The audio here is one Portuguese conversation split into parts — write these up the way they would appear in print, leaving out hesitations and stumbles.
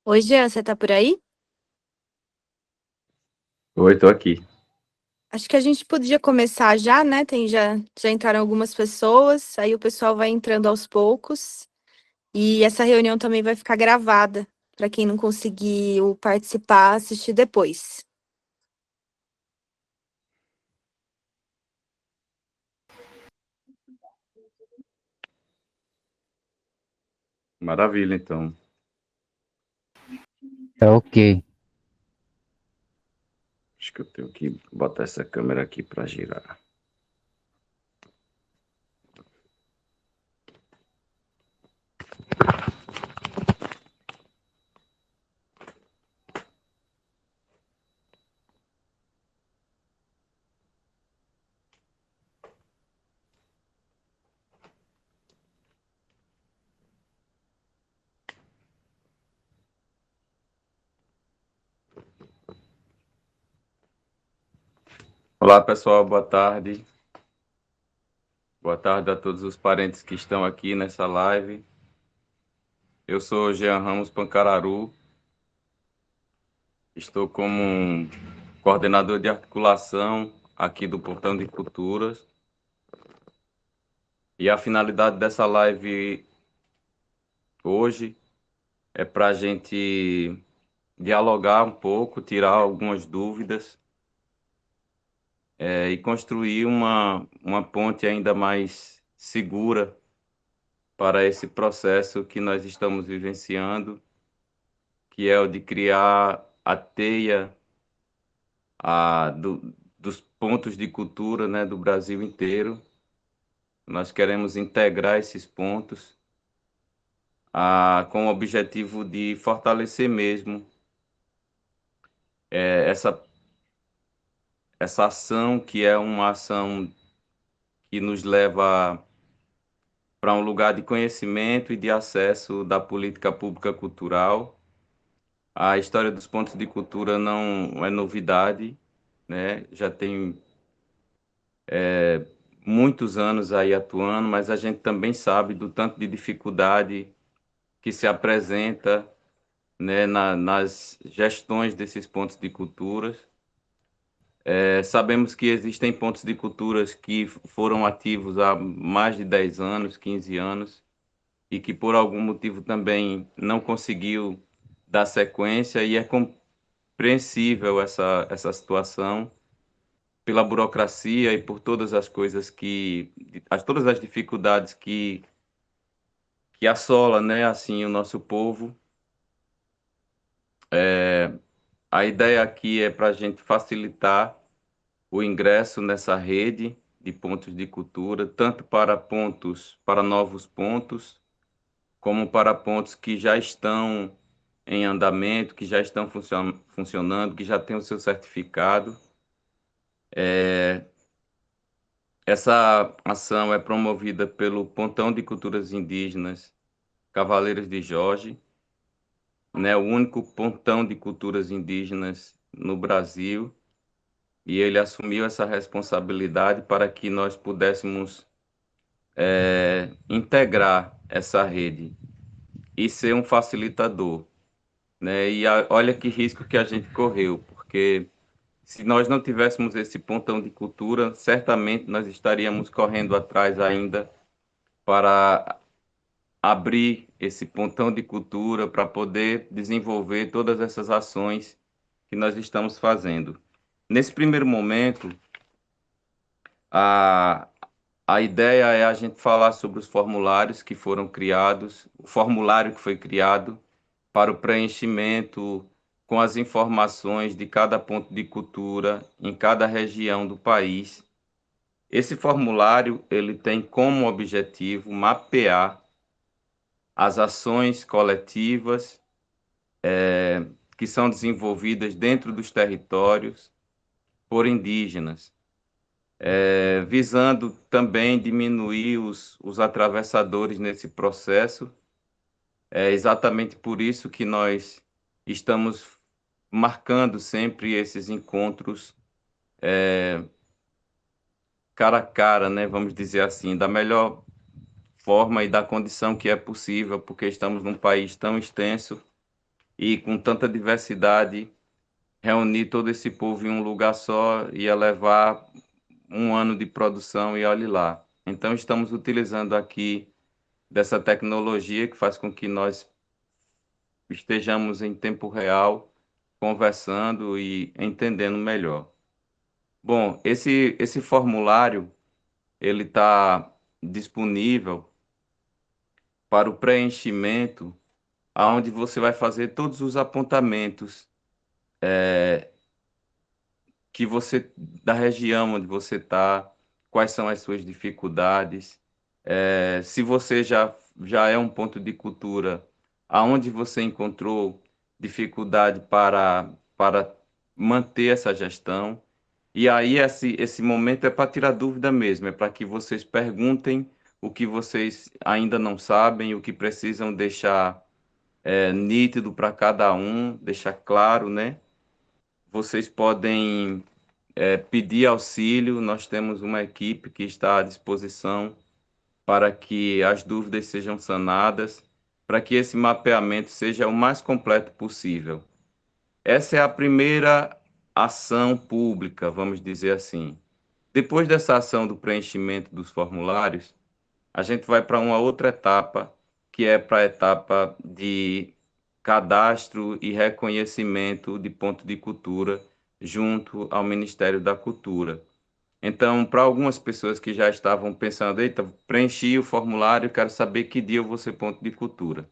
Oi, Jean, você tá por aí? Oi, tô aqui. Acho que a gente podia começar já, né? Já entraram algumas pessoas, aí o pessoal vai entrando aos poucos. E essa reunião também vai ficar gravada, para quem não conseguiu participar, assistir depois. Maravilha, então. Tá ok. Acho que eu tenho que botar essa câmera aqui para girar. Olá, pessoal, boa tarde. Boa tarde a todos os parentes que estão aqui nessa live. Eu sou Jean Ramos Pancararu. Estou como coordenador de articulação aqui do Portão de Culturas. E a finalidade dessa live hoje é para a gente dialogar um pouco, tirar algumas dúvidas e construir uma ponte ainda mais segura para esse processo que nós estamos vivenciando, que é o de criar a teia dos pontos de cultura, né, do Brasil inteiro. Nós queremos integrar esses pontos com o objetivo de fortalecer mesmo essa, essa ação, que é uma ação que nos leva para um lugar de conhecimento e de acesso da política pública cultural. A história dos pontos de cultura não é novidade, né? Já tem muitos anos aí atuando, mas a gente também sabe do tanto de dificuldade que se apresenta, né, nas gestões desses pontos de culturas. Sabemos que existem pontos de culturas que foram ativos há mais de 10 anos, 15 anos, e que por algum motivo também não conseguiu dar sequência, e é compreensível essa situação pela burocracia e por todas as coisas todas as dificuldades que assola, né, assim, o nosso povo. A ideia aqui é para a gente facilitar o ingresso nessa rede de pontos de cultura, tanto para novos pontos, como para pontos que já estão em andamento, que já estão funcionando, que já têm o seu certificado. Essa ação é promovida pelo Pontão de Culturas Indígenas Cavaleiros de Jorge, né, o único pontão de culturas indígenas no Brasil, e ele assumiu essa responsabilidade para que nós pudéssemos integrar essa rede e ser um facilitador, né? Olha que risco que a gente correu, porque se nós não tivéssemos esse pontão de cultura, certamente nós estaríamos correndo atrás ainda para abrir esse pontão de cultura para poder desenvolver todas essas ações que nós estamos fazendo. Nesse primeiro momento, a, a ideia é a gente falar sobre os formulários que foram criados, o formulário que foi criado para o preenchimento com as informações de cada ponto de cultura em cada região do país. Esse formulário ele tem como objetivo mapear as ações coletivas que são desenvolvidas dentro dos territórios por indígenas, visando também diminuir os atravessadores nesse processo. É exatamente por isso que nós estamos marcando sempre esses encontros cara a cara, né? Vamos dizer assim, da melhor forma e da condição que é possível, porque estamos num país tão extenso e com tanta diversidade, reunir todo esse povo em um lugar só ia levar um ano de produção e olhe lá. Então, estamos utilizando aqui dessa tecnologia que faz com que nós estejamos em tempo real conversando e entendendo melhor. Bom, esse formulário ele está disponível para o preenchimento, aonde você vai fazer todos os apontamentos que você da região onde você está, quais são as suas dificuldades, se você já é um ponto de cultura, aonde você encontrou dificuldade para manter essa gestão. E aí esse momento é para tirar dúvida mesmo, é para que vocês perguntem o que vocês ainda não sabem, o que precisam deixar nítido para cada um, deixar claro, né? Vocês podem pedir auxílio, nós temos uma equipe que está à disposição para que as dúvidas sejam sanadas, para que esse mapeamento seja o mais completo possível. Essa é a primeira ação pública, vamos dizer assim. Depois dessa ação do preenchimento dos formulários, a gente vai para uma outra etapa, que é para a etapa de cadastro e reconhecimento de ponto de cultura junto ao Ministério da Cultura. Então, para algumas pessoas que já estavam pensando, eita, preenchi o formulário, quero saber que dia eu vou ser ponto de cultura.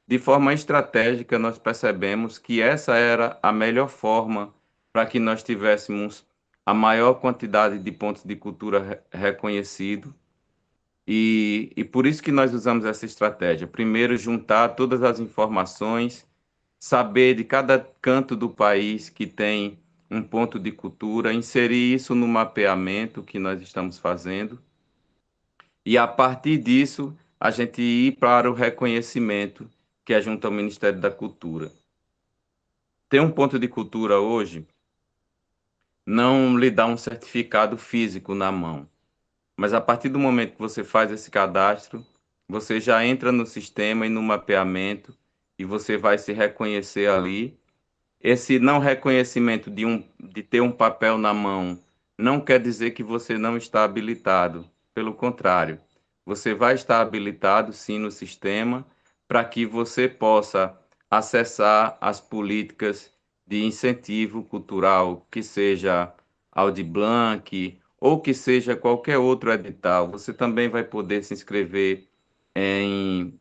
De forma estratégica, nós percebemos que essa era a melhor forma para que nós tivéssemos a maior quantidade de pontos de cultura reconhecidos e por isso que nós usamos essa estratégia. Primeiro, juntar todas as informações, saber de cada canto do país que tem um ponto de cultura, inserir isso no mapeamento que nós estamos fazendo, e a partir disso, a gente ir para o reconhecimento que é junto ao Ministério da Cultura. Ter um ponto de cultura hoje não lhe dá um certificado físico na mão. Mas a partir do momento que você faz esse cadastro, você já entra no sistema e no mapeamento e você vai se reconhecer ali. Esse não reconhecimento de ter um papel na mão não quer dizer que você não está habilitado. Pelo contrário, você vai estar habilitado sim no sistema para que você possa acessar as políticas de incentivo cultural, que seja Aldir Blanc ou que seja qualquer outro edital. Você também vai poder se inscrever em,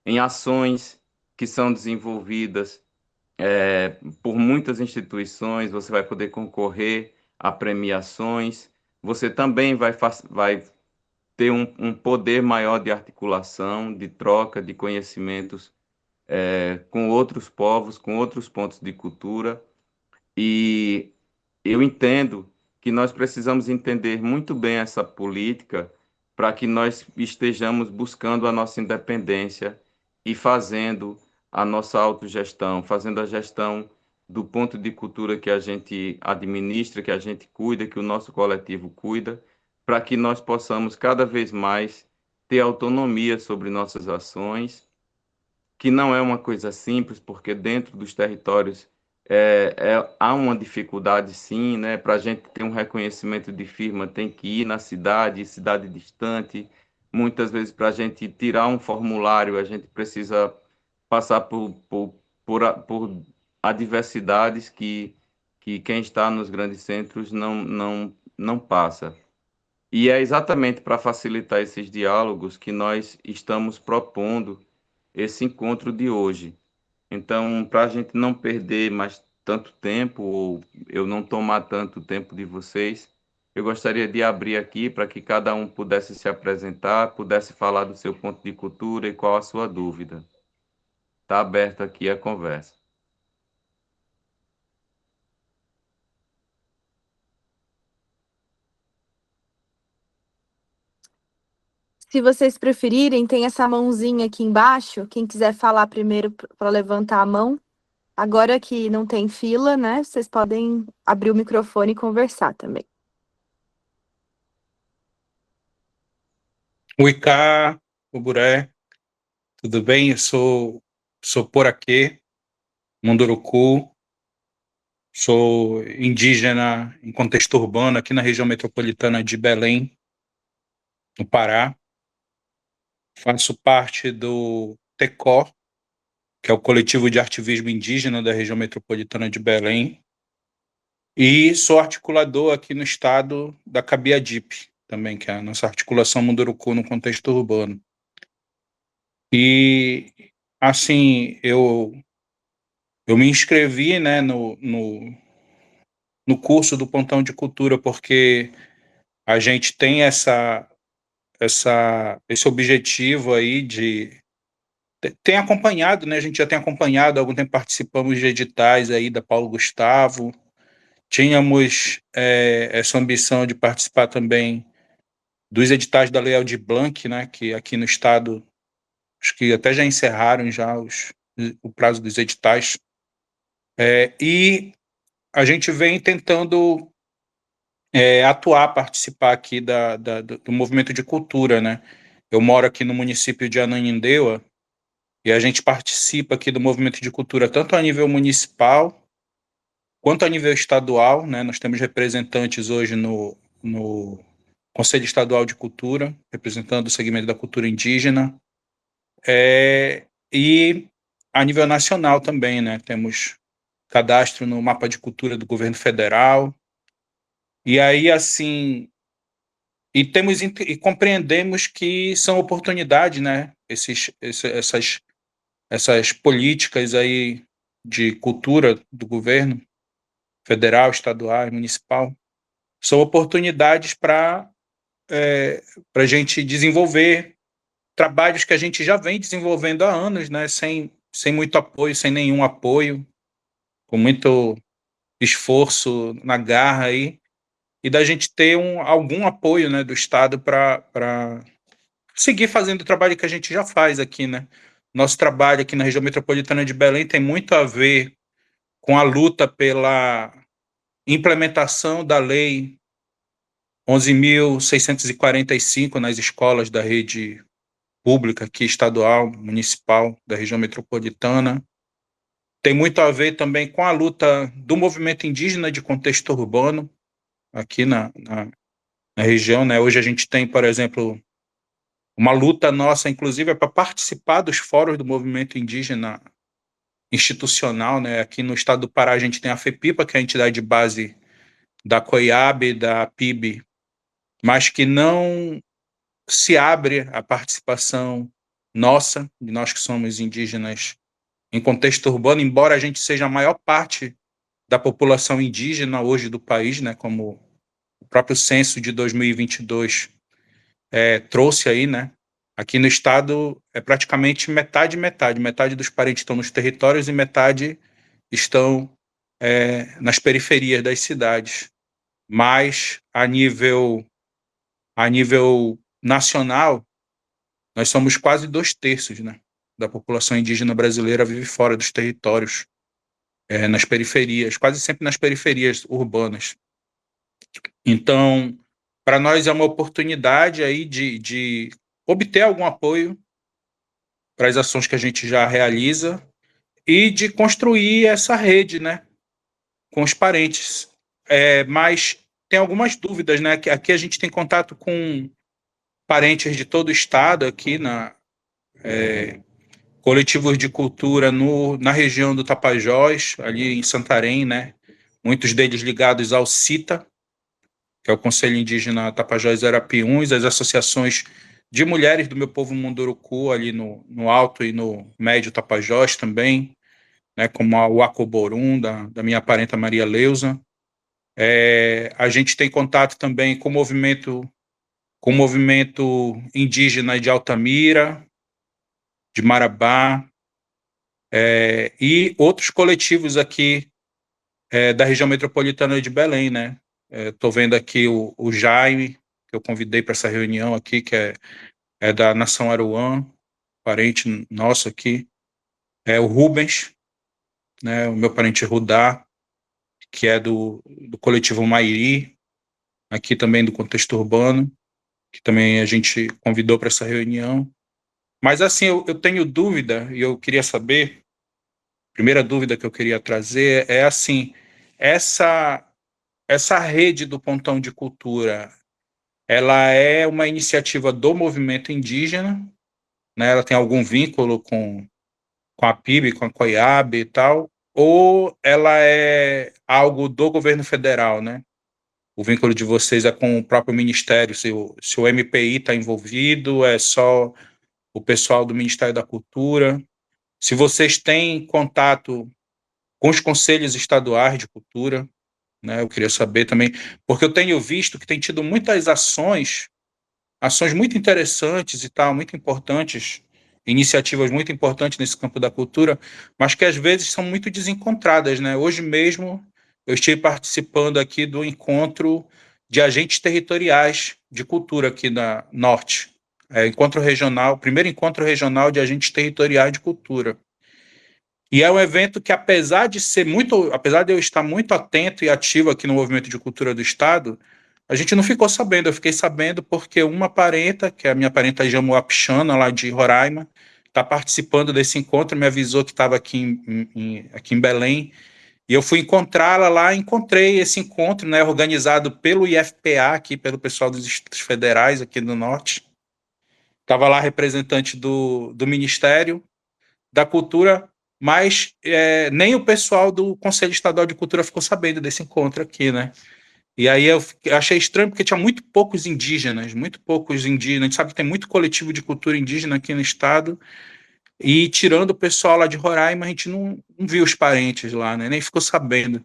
em ações que são desenvolvidas por muitas instituições, você vai poder concorrer a premiações, você também vai ter um poder maior de articulação, de troca de conhecimentos com outros povos, com outros pontos de cultura, e eu entendo que nós precisamos entender muito bem essa política para que nós estejamos buscando a nossa independência e fazendo a nossa autogestão, fazendo a gestão do ponto de cultura que a gente administra, que a gente cuida, que o nosso coletivo cuida, para que nós possamos cada vez mais ter autonomia sobre nossas ações, que não é uma coisa simples, porque dentro dos territórios há uma dificuldade, sim, né? Para a gente ter um reconhecimento de firma, tem que ir na cidade, cidade distante. Muitas vezes, para a gente tirar um formulário, a gente precisa passar por adversidades que quem está nos grandes centros não passa. E é exatamente para facilitar esses diálogos que nós estamos propondo esse encontro de hoje. Então, para a gente não perder mais tanto tempo, ou eu não tomar tanto tempo de vocês, eu gostaria de abrir aqui para que cada um pudesse se apresentar, pudesse falar do seu ponto de cultura e qual a sua dúvida. Está aberta aqui a conversa. Se vocês preferirem, tem essa mãozinha aqui embaixo. Quem quiser falar primeiro para levantar a mão. Agora que não tem fila, né? Vocês podem abrir o microfone e conversar também. O Icá, o Buré, tudo bem? Sou Poraquê, Munduruku, sou indígena em contexto urbano aqui na região metropolitana de Belém, no Pará. Faço parte do TECO, que é o Coletivo de Artivismo Indígena da região metropolitana de Belém, e sou articulador aqui no estado da Cabiadip, também, que é a nossa articulação Munduruku no contexto urbano. E, assim, eu me inscrevi, né, no curso do Pontão de Cultura, porque a gente tem esse objetivo aí de... Tem acompanhado, né, a gente já tem acompanhado, há algum tempo participamos de editais aí da Paulo Gustavo, tínhamos essa ambição de participar também dos editais da Lei Aldir Blanc, né, que aqui no estado, acho que até já encerraram já o prazo dos editais, e a gente vem tentando atuar, participar aqui do movimento de cultura, né? Eu moro aqui no município de Ananindeua e a gente participa aqui do movimento de cultura tanto a nível municipal quanto a nível estadual, né? Nós temos representantes hoje no Conselho Estadual de Cultura, representando o segmento da cultura indígena, e a nível nacional também, né? Temos cadastro no mapa de cultura do governo federal, e aí, assim, e compreendemos que são oportunidades, né? Essas políticas aí de cultura do governo federal, estadual e municipal são oportunidades para a gente desenvolver trabalhos que a gente já vem desenvolvendo há anos, né? Sem muito apoio, sem nenhum apoio, com muito esforço na garra aí, e da gente ter algum apoio, né, do Estado para seguir fazendo o trabalho que a gente já faz aqui, né? Nosso trabalho aqui na região metropolitana de Belém tem muito a ver com a luta pela implementação da Lei 11.645 nas escolas da rede pública aqui, estadual, municipal, da região metropolitana. Tem muito a ver também com a luta do movimento indígena de contexto urbano aqui na região, né? Hoje a gente tem, por exemplo, uma luta nossa, inclusive, é para participar dos fóruns do movimento indígena institucional, né? Aqui no estado do Pará a gente tem a FEPIPA, que é a entidade base da COIAB, da PIB, mas que não se abre a participação nossa, de nós que somos indígenas em contexto urbano, embora a gente seja a maior parte da população indígena hoje do país, né? Como o próprio censo de 2022 trouxe aí, né? Aqui no estado é praticamente metade, metade. Metade dos parentes estão nos territórios e metade estão nas periferias das cidades. Mas a nível nacional, nós somos quase 2/3, né, da população indígena brasileira vive fora dos territórios, nas periferias, quase sempre nas periferias urbanas. Então, para nós é uma oportunidade aí de obter algum apoio para as ações que a gente já realiza e de construir essa rede, né, com os parentes. Mas tem algumas dúvidas, né? Que aqui a gente tem contato com parentes de todo o estado, aqui coletivos de cultura na região do Tapajós, ali em Santarém, né? Muitos deles ligados ao CITA, que é o Conselho Indígena Tapajós Arapiuns, as associações de mulheres do meu povo Munduruku, ali no Alto e no Médio Tapajós também, né, como a Uacoborum, da minha parenta Maria Leusa. A gente tem contato também com o movimento indígena de Altamira, de Marabá, e outros coletivos aqui da região metropolitana de Belém, né? Estou vendo aqui o Jaime, que eu convidei para essa reunião aqui, que é da Nação Aruã, parente nosso aqui. O Rubens, né? O meu parente Rudá, que é do coletivo Mairi, aqui também do contexto urbano, que também a gente convidou para essa reunião. Mas assim, eu tenho dúvida, e eu queria saber, a primeira dúvida que eu queria trazer é assim, essa, essa rede do Pontão de Cultura, ela é uma iniciativa do movimento indígena, né? Ela tem algum vínculo com a PIB, com a COIAB e tal, ou ela é algo do governo federal, né? O vínculo de vocês é com o próprio ministério, se o MPI está envolvido, é só o pessoal do Ministério da Cultura. Se vocês têm contato com os conselhos estaduais de cultura, né? Eu queria saber também, porque eu tenho visto que tem tido muitas ações muito interessantes e tal, muito importantes, iniciativas muito importantes nesse campo da cultura, mas que às vezes são muito desencontradas, né? Hoje mesmo eu estive participando aqui do encontro de agentes territoriais de cultura aqui na Norte, encontro regional, primeiro encontro regional de agentes territoriais de cultura. E é um evento que, apesar de eu estar muito atento e ativo aqui no movimento de cultura do Estado, a gente não ficou sabendo. Eu fiquei sabendo porque uma parenta, que é a minha parenta Jamuá Pichana, lá de Roraima, está participando desse encontro, me avisou que estava aqui em Belém, e eu fui encontrá-la lá, encontrei esse encontro, né, organizado pelo IFPA, aqui pelo pessoal dos Institutos Federais aqui do Norte. Estava lá representante do Ministério da Cultura, mas nem o pessoal do Conselho Estadual de Cultura ficou sabendo desse encontro aqui, né? E aí eu achei estranho porque tinha muito poucos indígenas. A gente sabe que tem muito coletivo de cultura indígena aqui no estado, e tirando o pessoal lá de Roraima, a gente não viu os parentes lá, né? Nem ficou sabendo.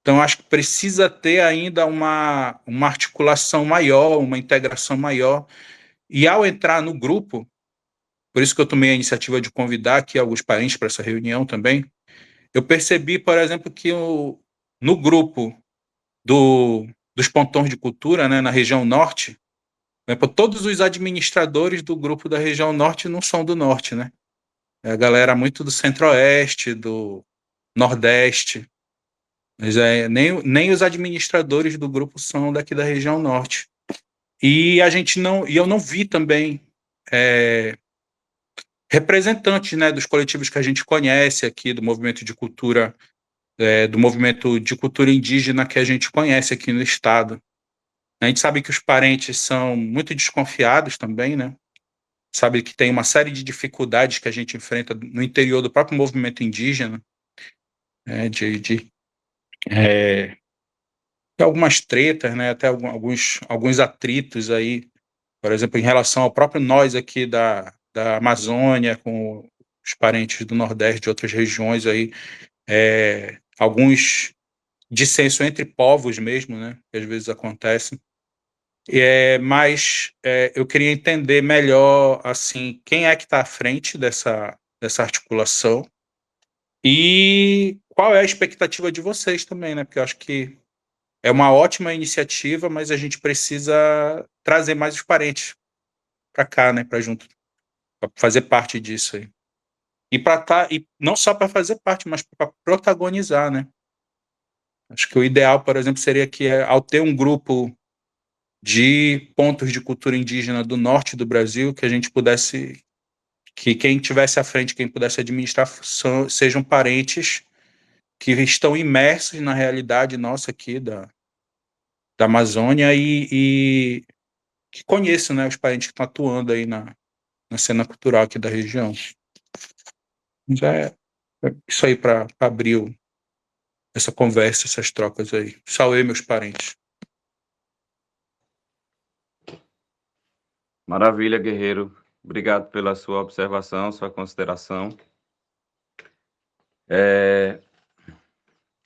Então, acho que precisa ter ainda uma articulação maior, uma integração maior. E ao entrar no grupo, por isso que eu tomei a iniciativa de convidar aqui alguns parentes para essa reunião também, eu percebi, por exemplo, que no grupo dos pontões de cultura, né, na região norte, né, todos os administradores do grupo da região norte não são do norte, né? É a galera muito do centro-oeste, do nordeste, mas nem os administradores do grupo são daqui da região norte. E eu não vi também representantes, né, dos coletivos que a gente conhece aqui do movimento de cultura, do movimento de cultura indígena que a gente conhece aqui no estado. A gente sabe que os parentes são muito desconfiados também, né? Sabe que tem uma série de dificuldades que a gente enfrenta no interior do próprio movimento indígena, né? É, de algumas tretas, né? Até alguns atritos aí, por exemplo, em relação ao próprio nós aqui da Amazônia, com os parentes do Nordeste, de outras regiões aí, alguns dissenso entre povos mesmo, né? Que às vezes acontecem. Mas eu queria entender melhor assim quem é que está à frente dessa articulação e qual é a expectativa de vocês também, né? Porque eu acho que é uma ótima iniciativa, mas a gente precisa trazer mais os parentes para cá, né? Para junto, para fazer parte disso aí. E não só para fazer parte, mas para protagonizar, né? Acho que o ideal, por exemplo, seria que ao ter um grupo de pontos de cultura indígena do norte do Brasil, que a gente pudesse, que quem tivesse à frente, quem pudesse administrar, sejam parentes que estão imersos na realidade nossa aqui da Amazônia e que conheçam, né, os parentes que estão atuando aí na cena cultural aqui da região. Mas é isso aí para abrir essa conversa, essas trocas aí. Salve, meus parentes. Maravilha, guerreiro. Obrigado pela sua observação, sua consideração.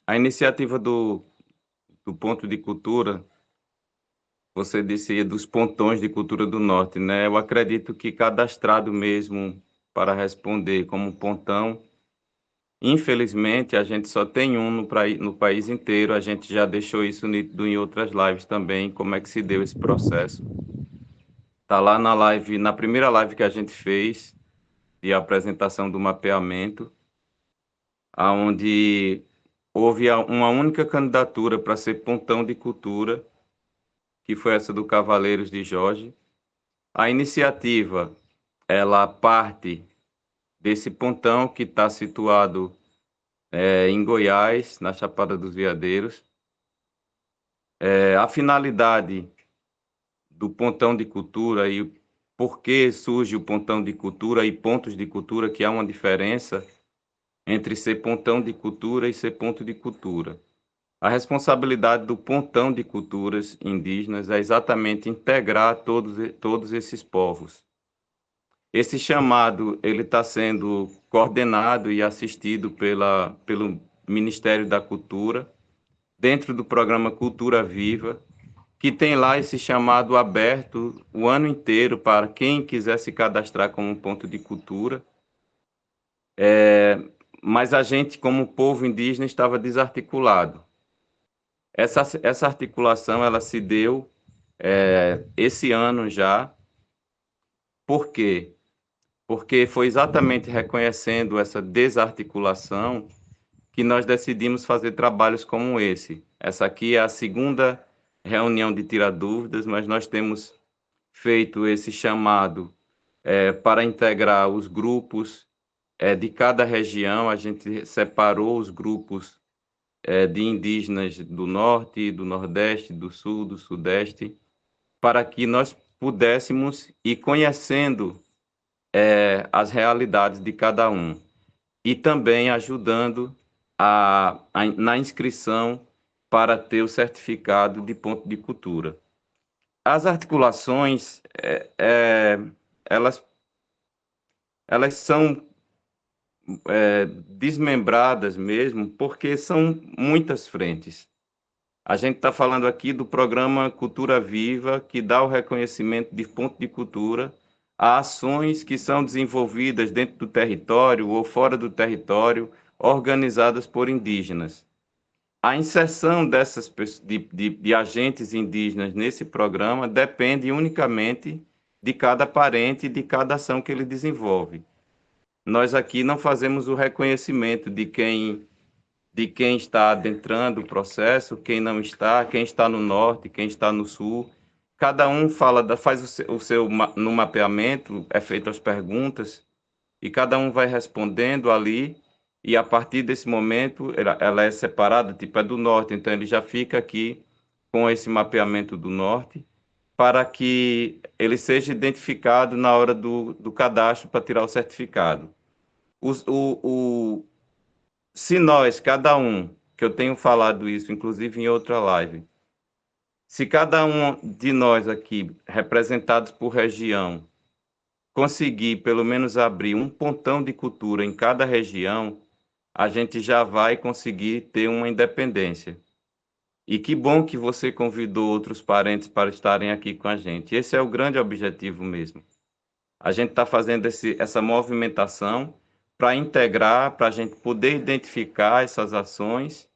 A iniciativa do Ponto de Cultura, você disse dos pontões de cultura do Norte, né? Eu acredito que cadastrado mesmo para responder como pontão, infelizmente, a gente só tem um no país inteiro. A gente já deixou isso nítido em outras lives também, como é que se deu esse processo. Está lá na live, na primeira live que a gente fez, de apresentação do mapeamento, onde houve uma única candidatura para ser pontão de cultura, que foi essa do Cavaleiros de Jorge. A iniciativa ela parte desse pontão que está situado em Goiás, na Chapada dos Veadeiros. A finalidade do pontão de cultura e por que surge o pontão de cultura e pontos de cultura, que há uma diferença entre ser pontão de cultura e ser ponto de cultura. A responsabilidade do pontão de culturas indígenas é exatamente integrar todos esses povos. Esse chamado ele está sendo coordenado e assistido pelo Ministério da Cultura, dentro do programa Cultura Viva, que tem lá esse chamado aberto o ano inteiro para quem quiser se cadastrar como um ponto de cultura. Mas a gente, como povo indígena, estava desarticulado. Essa articulação ela se deu esse ano já. Por quê? Porque foi exatamente reconhecendo essa desarticulação que nós decidimos fazer trabalhos como esse. Essa aqui é a segunda reunião de tirar dúvidas, mas nós temos feito esse chamado para integrar os grupos de cada região. A gente separou os grupos de indígenas do Norte, do Nordeste, do Sul, do Sudeste, para que nós pudéssemos ir conhecendo as realidades de cada um e também ajudando na inscrição para ter o certificado de ponto de cultura. As articulações, elas são desmembradas mesmo, porque são muitas frentes. A gente está falando aqui do programa Cultura Viva, que dá o reconhecimento de ponto de cultura a ações que são desenvolvidas dentro do território ou fora do território, organizadas por indígenas. A inserção de agentes indígenas nesse programa depende unicamente de cada parente e de cada ação que ele desenvolve. Nós aqui não fazemos o reconhecimento de quem está adentrando o processo, quem não está, quem está no norte, quem está no sul. Cada um faz o seu no mapeamento, é feito as perguntas, e cada um vai respondendo ali, e a partir desse momento ela é separada, tipo é do norte, então ele já fica aqui com esse mapeamento do norte, para que ele seja identificado na hora do cadastro para tirar o certificado. Se nós, cada um, que eu tenho falado isso, inclusive em outra live, se cada um de nós aqui, representados por região, conseguir pelo menos abrir um pontão de cultura em cada região, a gente já vai conseguir ter uma independência. E que bom que você convidou outros parentes para estarem aqui com a gente. Esse é o grande objetivo mesmo. A gente está fazendo essa movimentação para integrar, para a gente poder identificar essas ações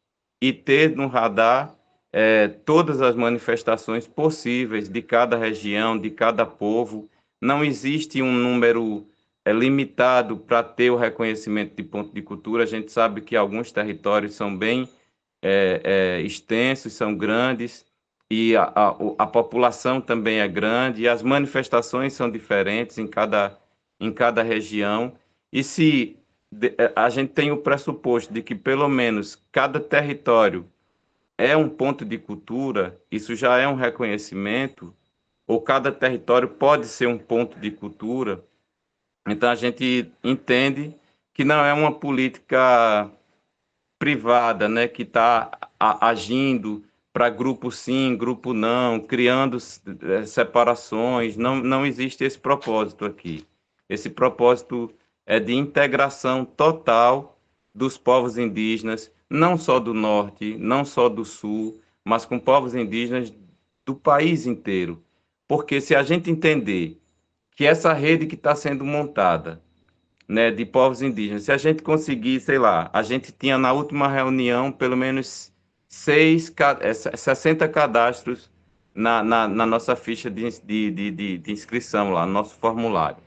e ter no radar todas as manifestações possíveis de cada região, de cada povo. Não existe um número limitado para ter o reconhecimento de ponto de cultura. A gente sabe que alguns territórios são bem extensos, são grandes, e a população também é grande, e as manifestações são diferentes em cada região. E se a gente tem o pressuposto de que pelo menos cada território é um ponto de cultura, isso já é um reconhecimento, ou cada território pode ser um ponto de cultura, então a gente entende que não é uma política privada, né, que está agindo para grupo sim, grupo não, criando separações. Não existe esse propósito aqui. Esse propósito é de integração total dos povos indígenas, não só do norte, não só do sul, mas com povos indígenas do país inteiro. Porque se a gente entender que essa rede que está sendo montada, né, de povos indígenas, se a gente conseguir, sei lá, a gente tinha na última reunião pelo menos 60 cadastros na nossa ficha de inscrição lá, no nosso formulário.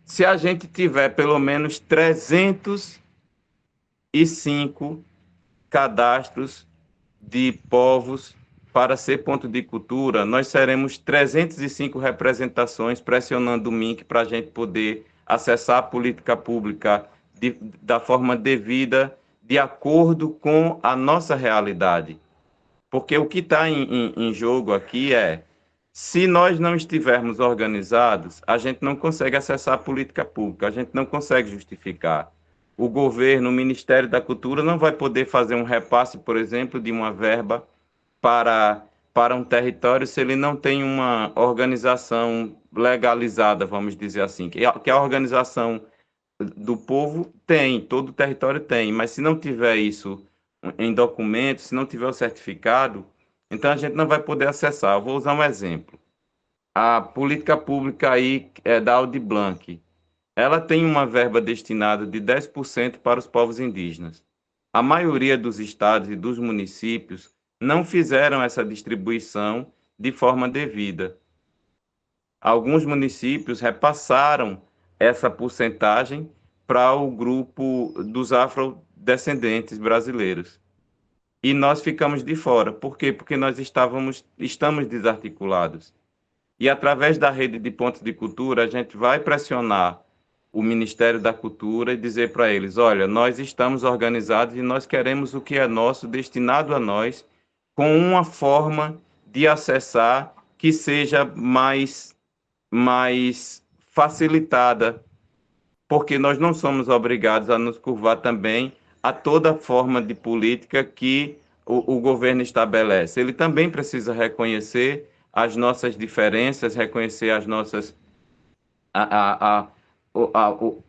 Se a gente tiver pelo menos 305 cadastros de povos para ser ponto de cultura, nós seremos 305 representações pressionando o MINC para a gente poder acessar a política pública da forma devida, de acordo com a nossa realidade. Porque o que está em jogo aqui é, se nós não estivermos organizados, a gente não consegue acessar a política pública, a gente não consegue justificar. O governo, o Ministério da Cultura não vai poder fazer um repasse, por exemplo, de uma verba para um território se ele não tem uma organização legalizada, vamos dizer assim, que a organização do povo tem, todo o território tem, mas se não tiver isso em documento, se não tiver o certificado, então a gente não vai poder acessar. Eu vou usar um exemplo. A política pública aí é da Aldir Blanc. Ela tem uma verba destinada de 10% para os povos indígenas. A maioria dos estados e dos municípios não fizeram essa distribuição de forma devida. Alguns municípios repassaram essa porcentagem para o grupo dos afrodescendentes brasileiros. E nós ficamos de fora. Por quê? Porque nós estamos desarticulados. E através da rede de pontos de cultura, a gente vai pressionar o Ministério da Cultura e dizer para eles, olha, nós estamos organizados e nós queremos o que é nosso, destinado a nós, com uma forma de acessar que seja mais facilitada, porque nós não somos obrigados a nos curvar também a toda forma de política que o governo estabelece. Ele também precisa reconhecer as nossas diferenças, reconhecer as nossas o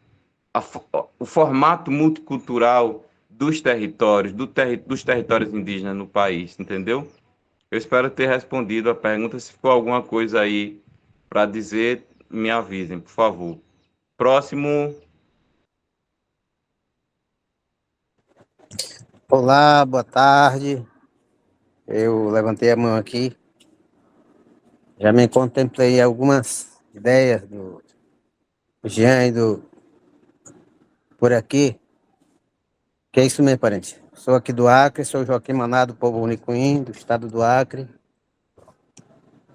formato multicultural dos territórios, dos territórios indígenas no país, entendeu? Eu espero ter respondido a pergunta. Se ficou alguma coisa aí para dizer, me avisem, por favor. Próximo. Olá, boa tarde. Eu levantei a mão aqui. Já me contemplei algumas ideias do Jean e do por aqui. Que é isso mesmo, parente. Sou aqui do Acre, sou Joaquim Maná, do povo Unicuim, do estado do Acre.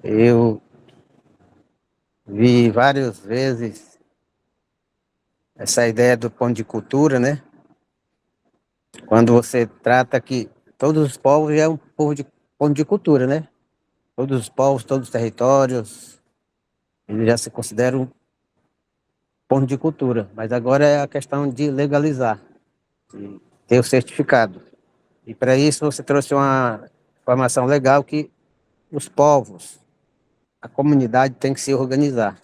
Eu vi várias vezes essa ideia do ponto de cultura, né? Quando você trata que todos os povos é um povo de ponto de cultura, né? Todos os povos, todos os territórios, eles já se consideram ponto de cultura. Mas agora é a questão de legalizar, de ter o certificado. E para isso você trouxe uma informação legal que os povos, a comunidade tem que se organizar.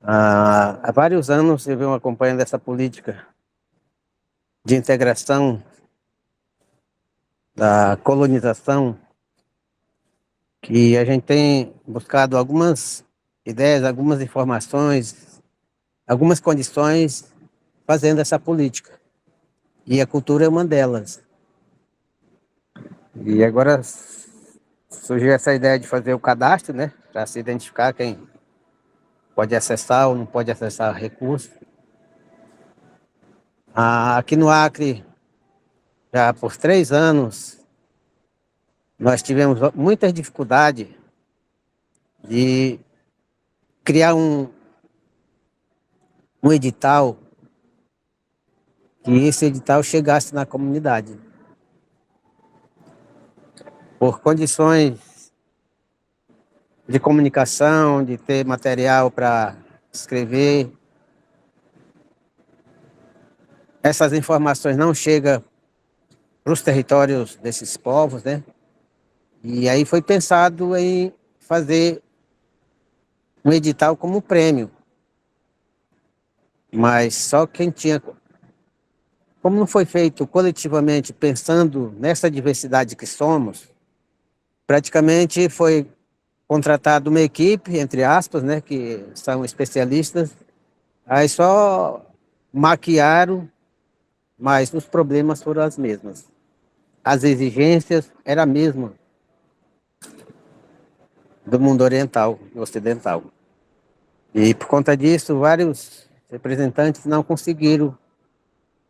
Há vários anos eu venho acompanhando essa política de integração da colonização, que a gente tem buscado algumas ideias, algumas informações, algumas condições fazendo essa política. E a cultura é uma delas. E agora surgiu essa ideia de fazer o cadastro, né, para se identificar quem pode acessar ou não pode acessar recursos. Aqui no Acre, já por 3 anos, nós tivemos muita dificuldade de criar um edital, que esse edital chegasse na comunidade. Por condições de comunicação, de ter material para escrever, essas informações não chegam para os territórios desses povos, né? E aí foi pensado em fazer um edital como prêmio. Mas só quem tinha... Como não foi feito coletivamente pensando nessa diversidade que somos, praticamente foi contratada uma equipe, entre aspas, né, que são especialistas, aí só maquiaram, mas os problemas foram as mesmas. As exigências eram a mesma do mundo oriental e ocidental. E por conta disso, vários representantes não conseguiram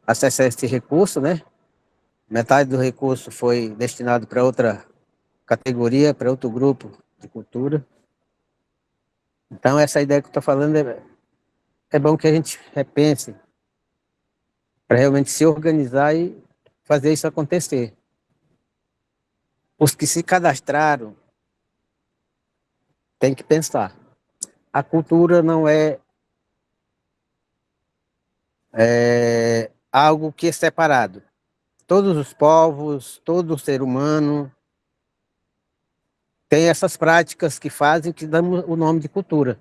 acessar esse recurso, né? metade do recurso foi destinado para outra categoria, para outro grupo de cultura. Então, essa ideia que eu estou falando é bom que a gente repense para realmente se organizar e fazer isso acontecer. Os que se cadastraram têm que pensar. A cultura não é algo que é separado. Todos os povos, todo ser humano tem essas práticas que fazem, que dão o nome de cultura.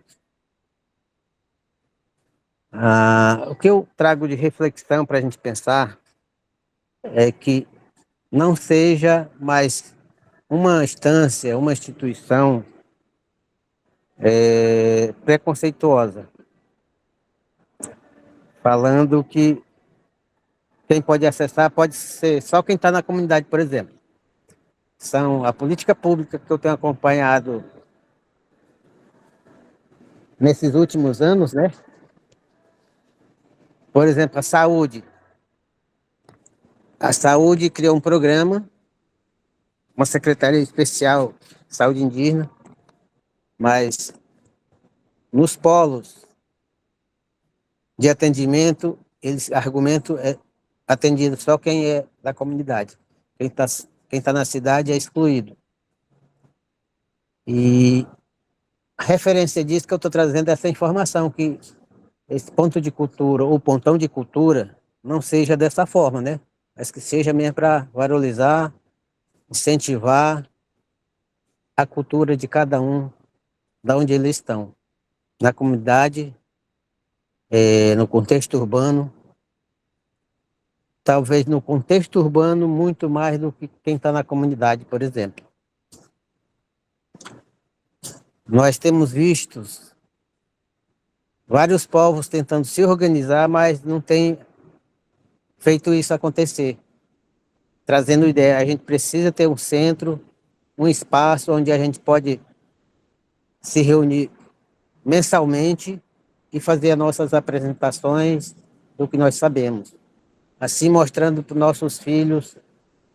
O que eu trago de reflexão para a gente pensar é que não seja mais uma instância, uma instituição preconceituosa, falando que quem pode acessar pode ser só quem está na comunidade, por exemplo. São a política pública que eu tenho acompanhado nesses últimos anos, né? Por exemplo, a saúde. A saúde criou um programa, uma secretaria especial de saúde indígena, mas nos polos de atendimento, eles argumentam atendido só quem é da comunidade. Quem tá na cidade é excluído. E a referência disso que eu estou trazendo é essa informação, que esse ponto de cultura, ou pontão de cultura, não seja dessa forma, né? Mas que seja mesmo para valorizar, incentivar a cultura de cada um, da onde eles estão. Na comunidade, no contexto urbano, talvez no contexto urbano muito mais do que quem está na comunidade, por exemplo. Nós temos visto vários povos tentando se organizar, mas não tem feito isso acontecer. Trazendo ideia, a gente precisa ter um centro, um espaço onde a gente pode se reunir mensalmente e fazer as nossas apresentações do que nós sabemos. Assim, mostrando para os nossos filhos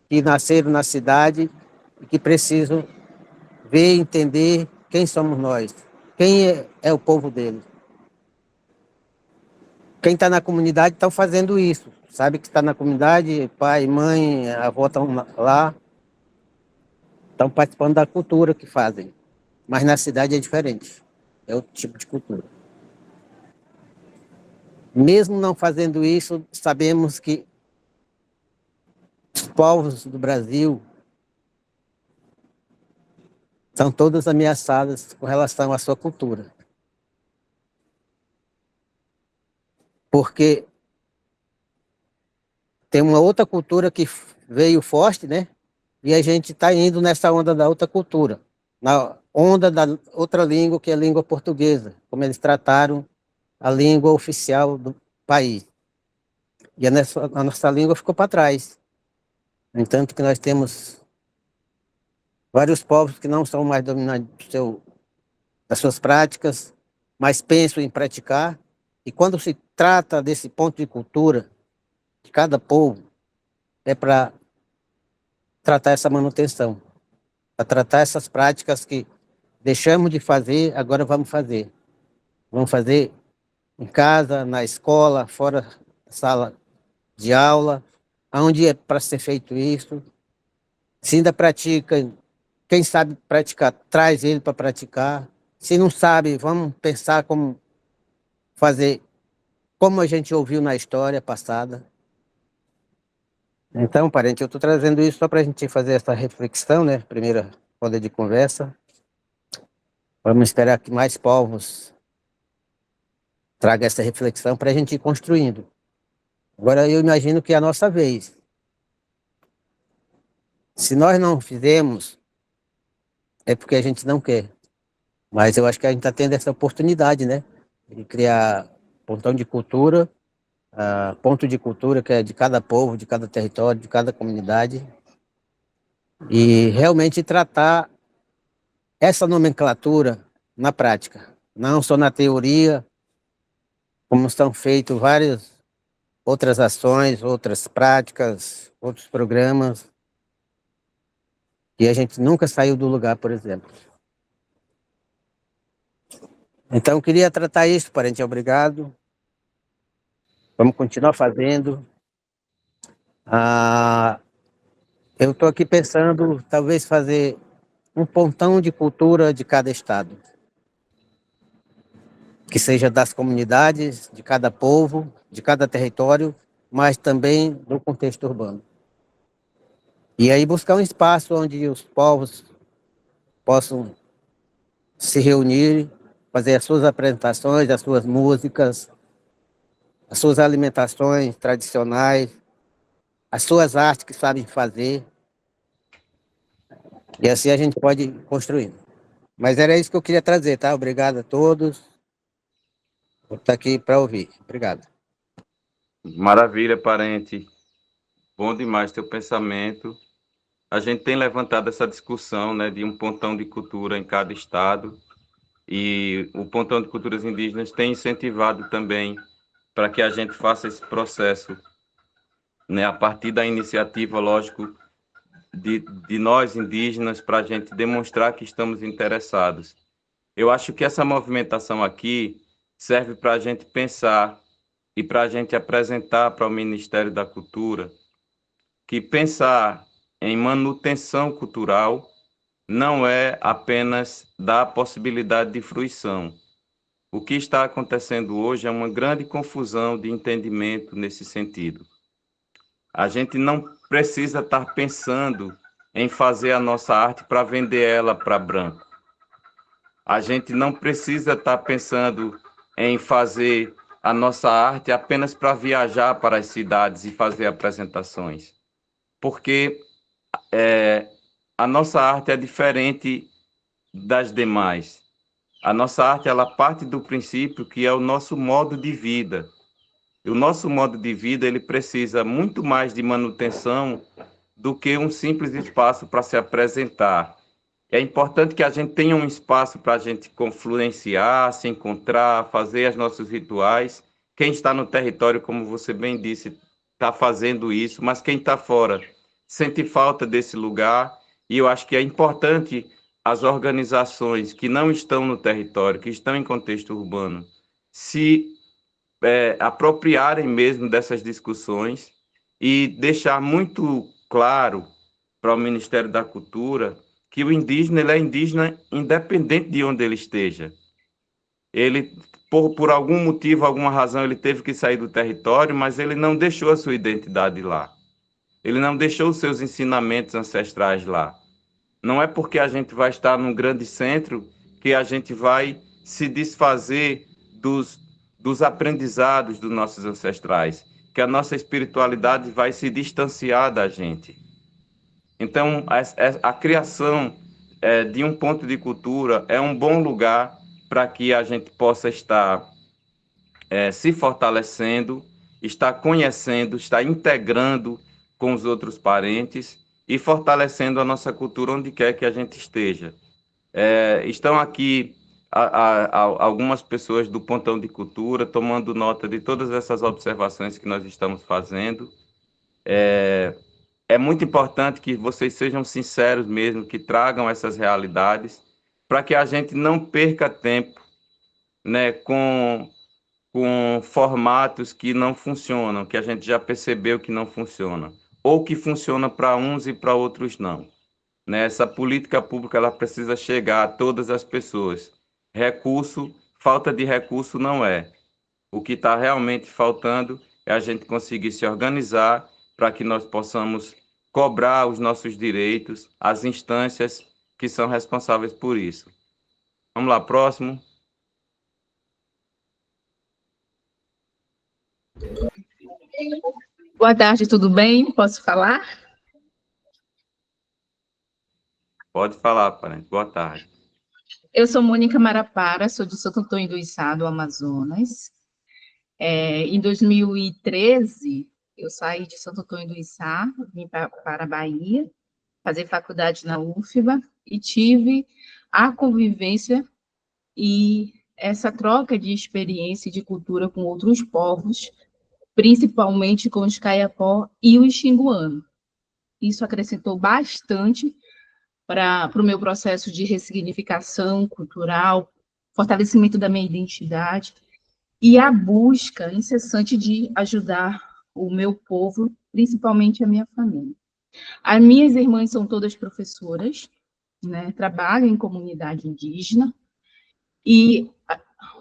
que nasceram na cidade e que precisam ver e entender quem somos nós, quem é o povo deles. Quem está na comunidade está fazendo isso, sabe que está na comunidade, pai, mãe, avó estão lá, estão participando da cultura que fazem. Mas na cidade é diferente, é outro tipo de cultura. Mesmo não fazendo isso, sabemos que os povos do Brasil são todas ameaçadas com relação à sua cultura. Porque tem uma outra cultura que veio forte, né? E a gente está indo nessa onda da outra cultura, na onda da outra língua, que é a língua portuguesa, como eles trataram a língua oficial do país. E a nossa língua ficou para trás. No entanto, que nós temos vários povos que não são mais dominados das suas práticas, mas pensam em praticar. E quando se trata desse ponto de cultura de cada povo, é para tratar essa manutenção, para tratar essas práticas que deixamos de fazer, agora vamos fazer. Vamos fazer em casa, na escola, fora da sala de aula, aonde é para ser feito isso. Se ainda pratica, quem sabe praticar, traz ele para praticar. Se não sabe, vamos pensar como fazer, como a gente ouviu na história passada. Então, parente, eu estou trazendo isso só para a gente fazer essa reflexão, né? Primeira roda de conversa. Vamos esperar que mais povos tragam essa reflexão para a gente ir construindo. Agora, eu imagino que é a nossa vez. Se nós não fizemos, é porque a gente não quer. Mas eu acho que a gente está tendo essa oportunidade, né? De criar pontão de cultura, ponto de cultura que é de cada povo, de cada território, de cada comunidade. E realmente tratar essa nomenclatura na prática. Não só na teoria, como estão feitos vários outras ações, outras práticas, outros programas, e a gente nunca saiu do lugar, por exemplo. Então, eu queria tratar isso, parente, obrigado. Vamos continuar fazendo. Ah, eu estou aqui pensando, talvez, fazer um pontão de cultura de cada estado, que seja das comunidades, de cada povo, de cada território, mas também do contexto urbano. E aí buscar um espaço onde os povos possam se reunir, fazer as suas apresentações, as suas músicas, as suas alimentações tradicionais, as suas artes que sabem fazer, e assim a gente pode ir construindo. Mas era isso que eu queria trazer, tá? Obrigado a todos. Vou estar aqui para ouvir. Obrigado. Maravilha, parente. Bom demais teu pensamento. A gente tem levantado essa discussão, né, de um pontão de cultura em cada estado, e o Pontão de Culturas Indígenas tem incentivado também para que a gente faça esse processo, né, a partir da iniciativa, lógico, de nós indígenas, para a gente demonstrar que estamos interessados. Eu acho que essa movimentação aqui serve para a gente pensar e para a gente apresentar para o Ministério da Cultura que pensar em manutenção cultural não é apenas dar a possibilidade de fruição. O que está acontecendo hoje é uma grande confusão de entendimento nesse sentido. A gente não precisa estar pensando em fazer a nossa arte para vender ela para branco. A gente não precisa estar pensando em fazer a nossa arte apenas para viajar para as cidades e fazer apresentações. Porque a nossa arte é diferente das demais. A nossa arte, ela parte do princípio que é o nosso modo de vida. E o nosso modo de vida, ele precisa muito mais de manutenção do que um simples espaço para se apresentar. É importante que a gente tenha um espaço para a gente confluenciar, se encontrar, fazer os nossos rituais. Quem está no território, como você bem disse, está fazendo isso, mas quem está fora sente falta desse lugar, e eu acho que é importante as organizações que não estão no território, que estão em contexto urbano, se apropriarem mesmo dessas discussões e deixar muito claro para o Ministério da Cultura que o indígena, ele é indígena independente de onde ele esteja. Ele, por algum motivo, alguma razão, ele teve que sair do território, mas ele não deixou a sua identidade lá. Ele não deixou os seus ensinamentos ancestrais lá. Não é porque a gente vai estar num grande centro que a gente vai se desfazer dos aprendizados dos nossos ancestrais, que a nossa espiritualidade vai se distanciar da gente. Então, a criação de um ponto de cultura é um bom lugar para que a gente possa estar se fortalecendo, estar conhecendo, estar integrando com os outros parentes e fortalecendo a nossa cultura onde quer que a gente esteja. Estão aqui algumas pessoas do Pontão de Cultura tomando nota de todas essas observações que nós estamos fazendo. É muito importante que vocês sejam sinceros mesmo, que tragam essas realidades, para que a gente não perca tempo, né, com formatos que não funcionam, que a gente já percebeu que não funcionam, ou que funciona para uns e para outros não. Né? Essa política pública ela precisa chegar a todas as pessoas. Falta de recurso não é. O que está realmente faltando é a gente conseguir se organizar para que nós possamos cobrar os nossos direitos, as instâncias que são responsáveis por isso. Vamos lá, próximo. Boa tarde, tudo bem? Posso falar? Pode falar, parente. Boa tarde. Eu sou Mônica Marapara, sou de Santo Antônio do Içá, do Amazonas. Em 2013, eu saí de Santo Antônio do Içá, vim para a Bahia, fazer faculdade na UFBA, e tive a convivência e essa troca de experiência e de cultura com outros povos, principalmente com os Kayapó e os Xinguano. Isso acrescentou bastante para o meu processo de ressignificação cultural, fortalecimento da minha identidade e a busca incessante de ajudar o meu povo, principalmente a minha família. As minhas irmãs são todas professoras, né, trabalham em comunidade indígena, e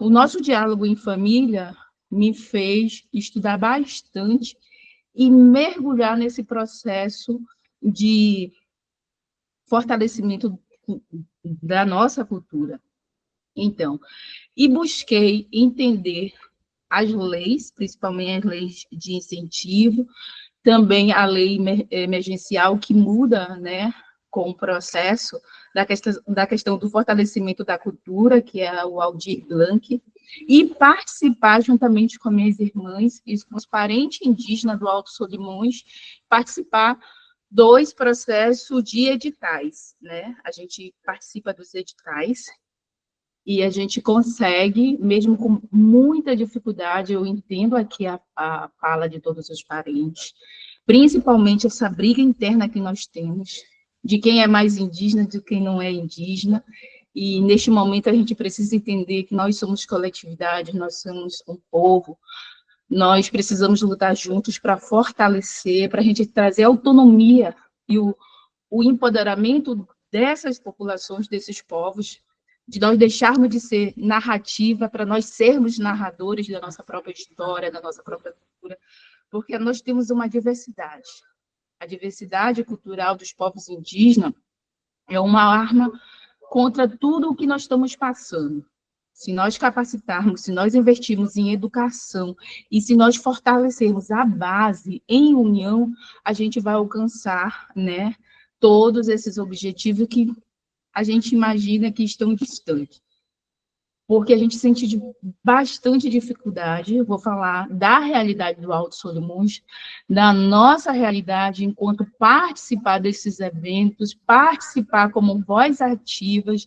o nosso diálogo em família me fez estudar bastante e mergulhar nesse processo de fortalecimento da nossa cultura. Então, e busquei entender as leis, principalmente as leis de incentivo, também a lei emergencial que muda, né, com o processo da questão do fortalecimento da cultura, que é o Aldir Blanc, e participar juntamente com minhas irmãs e com os parentes indígenas do Alto Solimões, participar dos processos de editais, né? A gente participa dos editais e a gente consegue, mesmo com muita dificuldade, eu entendo aqui a fala de todos os parentes, principalmente essa briga interna que nós temos, de quem é mais indígena, de quem não é indígena, e neste momento a gente precisa entender que nós somos coletividade, nós somos um povo, nós precisamos lutar juntos para fortalecer, para a gente trazer autonomia e o empoderamento dessas populações, desses povos, de nós deixarmos de ser narrativa para nós sermos narradores da nossa própria história, da nossa própria cultura, porque nós temos uma diversidade. A diversidade cultural dos povos indígenas é uma arma contra tudo o que nós estamos passando. Se nós capacitarmos, se nós investirmos em educação e se nós fortalecermos a base em união, a gente vai alcançar, né, todos esses objetivos que a gente imagina que estão distantes. Porque a gente sente bastante dificuldade, vou falar da realidade do Alto Solimões, da nossa realidade enquanto participar desses eventos, participar como voz ativas.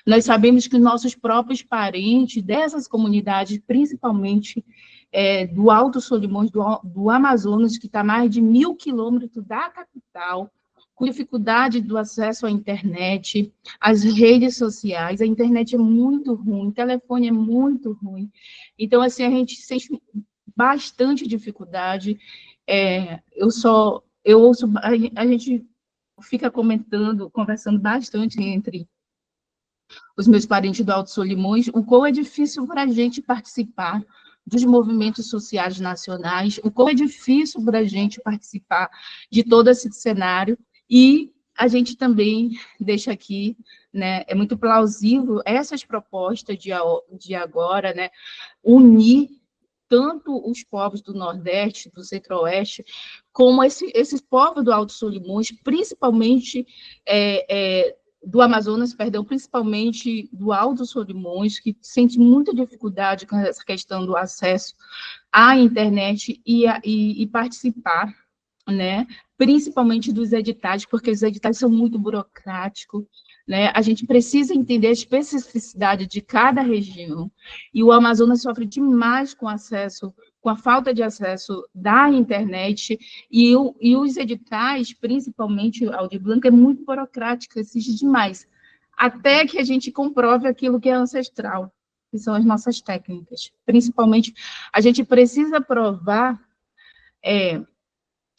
Nós sabemos que nossos próprios parentes dessas comunidades, principalmente do Alto Solimões, do Amazonas, que está a mais de 1.000 quilômetros da capital, com dificuldade do acesso à internet, às redes sociais, a internet é muito ruim, o telefone é muito ruim. Então, assim, a gente sente bastante dificuldade. Eu ouço, a gente fica conversando bastante entre os meus parentes do Alto Solimões, o quão é difícil para a gente participar dos movimentos sociais nacionais, o quão é difícil para a gente participar de todo esse cenário. E a gente também deixa aqui, né, é muito plausível essas propostas de agora, né, unir tanto os povos do Nordeste, do Centro-Oeste, como esses povos do Alto Solimões, principalmente do Amazonas, principalmente do Alto Solimões, que sente muita dificuldade com essa questão do acesso à internet e participar, né, principalmente dos editais, porque os editais são muito burocráticos, né? A gente precisa entender a especificidade de cada região, e o Amazonas sofre demais com a falta de acesso da internet, e os editais, principalmente o Aldir Blanc, é muito burocrático, exige demais, até que a gente comprove aquilo que é ancestral, que são as nossas técnicas. Principalmente, a gente precisa provar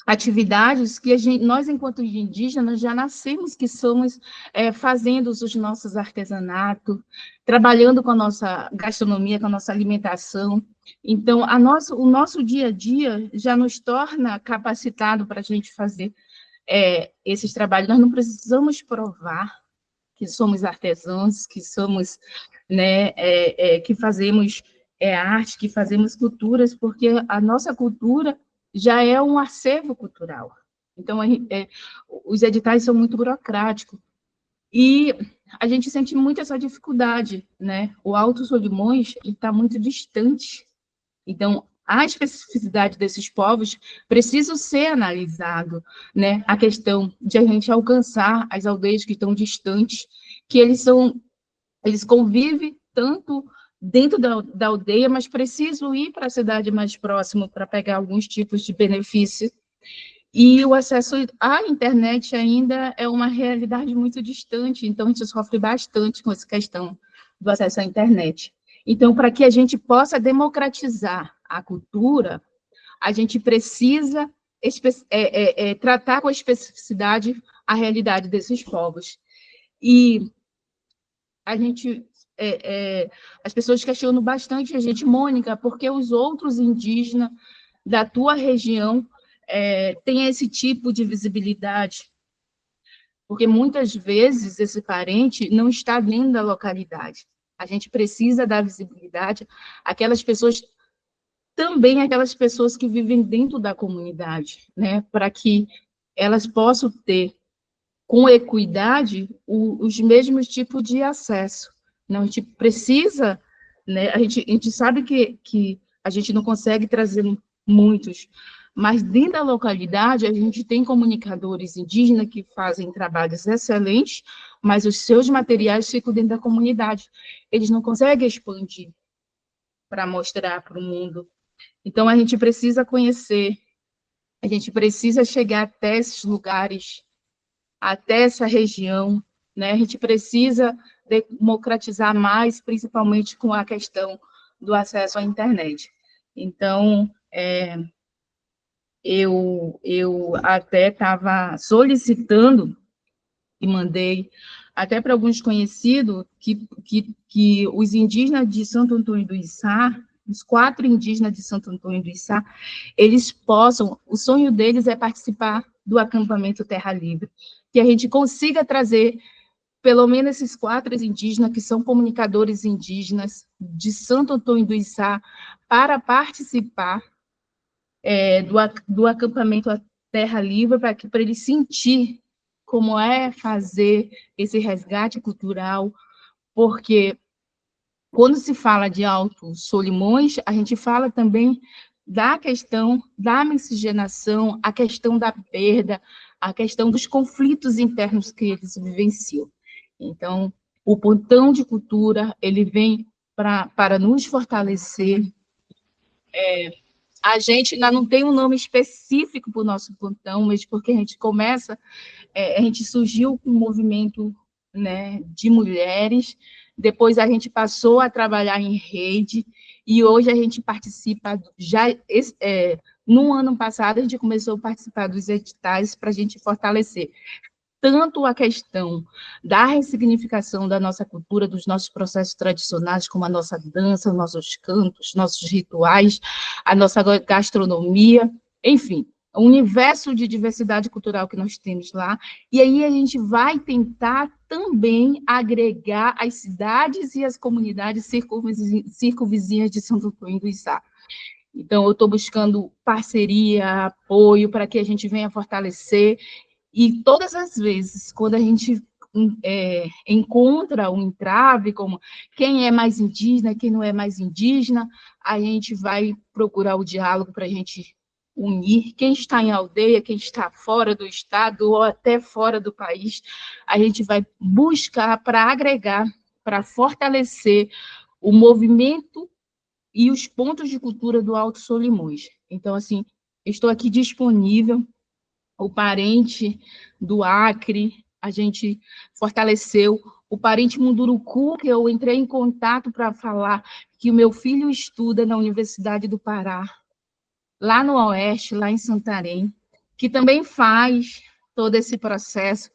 atividades que nós, enquanto indígenas, já nascemos que somos fazendo os nossos artesanatos, trabalhando com a nossa gastronomia, com a nossa alimentação. Então, o nosso dia a dia já nos torna capacitado para a gente fazer esses trabalhos. Nós não precisamos provar que somos artesãos, que somos, né, que fazemos arte, que fazemos culturas, porque a nossa cultura já é um acervo cultural. Então, os editais são muito burocráticos. E a gente sente muito essa dificuldade, né? O Alto Solimões está muito distante. Então, a especificidade desses povos precisa ser analisado, né? A questão de a gente alcançar as aldeias que estão distantes, que eles convivem tanto dentro da aldeia, mas preciso ir para a cidade mais próxima para pegar alguns tipos de benefício. E o acesso à internet ainda é uma realidade muito distante, então a gente sofre bastante com essa questão do acesso à internet. Então, para que a gente possa democratizar a cultura, a gente precisa tratar com a especificidade a realidade desses povos. E a gente, as pessoas questionam bastante a gente, Mônica, por que os outros indígenas da tua região têm esse tipo de visibilidade? Porque muitas vezes esse parente não está dentro da localidade. A gente precisa dar visibilidade àquelas pessoas, também aquelas pessoas que vivem dentro da comunidade, né, para que elas possam ter, com equidade, os mesmos tipos de acesso. Não, a gente precisa, né, a gente sabe que a gente não consegue trazer muitos, mas dentro da localidade a gente tem comunicadores indígenas que fazem trabalhos excelentes, mas os seus materiais ficam dentro da comunidade. Eles não conseguem expandir para mostrar para o mundo. Então, a gente precisa conhecer, a gente precisa chegar até esses lugares, até essa região, né? A gente precisa democratizar mais, principalmente com a questão do acesso à internet. Então, eu até estava solicitando e mandei até para alguns conhecidos que os indígenas de Santo Antônio do Içá, os 4 indígenas de Santo Antônio do Içá, eles possam, o sonho deles é participar do acampamento Terra Livre, que a gente consiga trazer pelo menos esses 4 indígenas, que são comunicadores indígenas de Santo Antônio do Içá, para participar do acampamento Terra Livre, para eles sentir como é fazer esse resgate cultural, porque quando se fala de Alto Solimões, a gente fala também da questão da miscigenação, a questão da perda, a questão dos conflitos internos que eles vivenciam. Então, o Pontão de Cultura, ele vem para nos fortalecer. A gente ainda não tem um nome específico para o nosso pontão, mas porque a gente começa, a gente surgiu com um movimento, né, de mulheres, depois a gente passou a trabalhar em rede, e hoje a gente participa, no ano passado a gente começou a participar dos editais para a gente fortalecer tanto a questão da ressignificação da nossa cultura, dos nossos processos tradicionais, como a nossa dança, nossos cantos, nossos rituais, a nossa gastronomia, enfim, o universo de diversidade cultural que nós temos lá, e aí a gente vai tentar também agregar as cidades e as comunidades circunvizinhas de Santo Antônio do Içá. Então, eu estou buscando parceria, apoio, para que a gente venha fortalecer. E todas as vezes, quando a gente encontra um entrave, como quem é mais indígena, quem não é mais indígena, a gente vai procurar o diálogo para a gente unir quem está em aldeia, quem está fora do estado ou até fora do país, a gente vai buscar para agregar, para fortalecer o movimento e os pontos de cultura do Alto Solimões. Então, assim, estou aqui disponível. O parente do Acre, a gente fortaleceu. O parente Munduruku, que eu entrei em contato para falar que o meu filho estuda na Universidade do Pará, lá no Oeste, lá em Santarém, que também faz todo esse processo,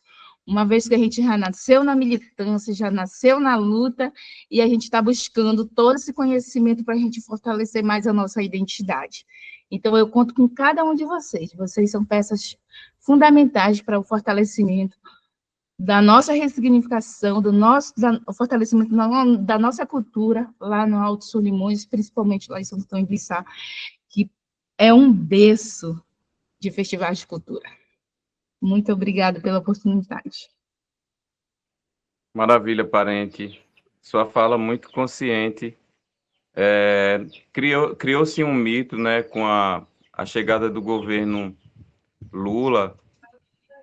uma vez que a gente já nasceu na militância, já nasceu na luta, e a gente está buscando todo esse conhecimento para a gente fortalecer mais a nossa identidade. Então, eu conto com cada um de vocês. Vocês são peças fundamentais para o fortalecimento da nossa ressignificação, do fortalecimento da nossa cultura lá no Alto Solimões, principalmente lá em Santo Antônio do Içá, que é um berço de festivais de cultura. Muito obrigada pela oportunidade. Maravilha, parente. Sua fala muito consciente. Criou-se um mito, né, com a chegada do governo Lula,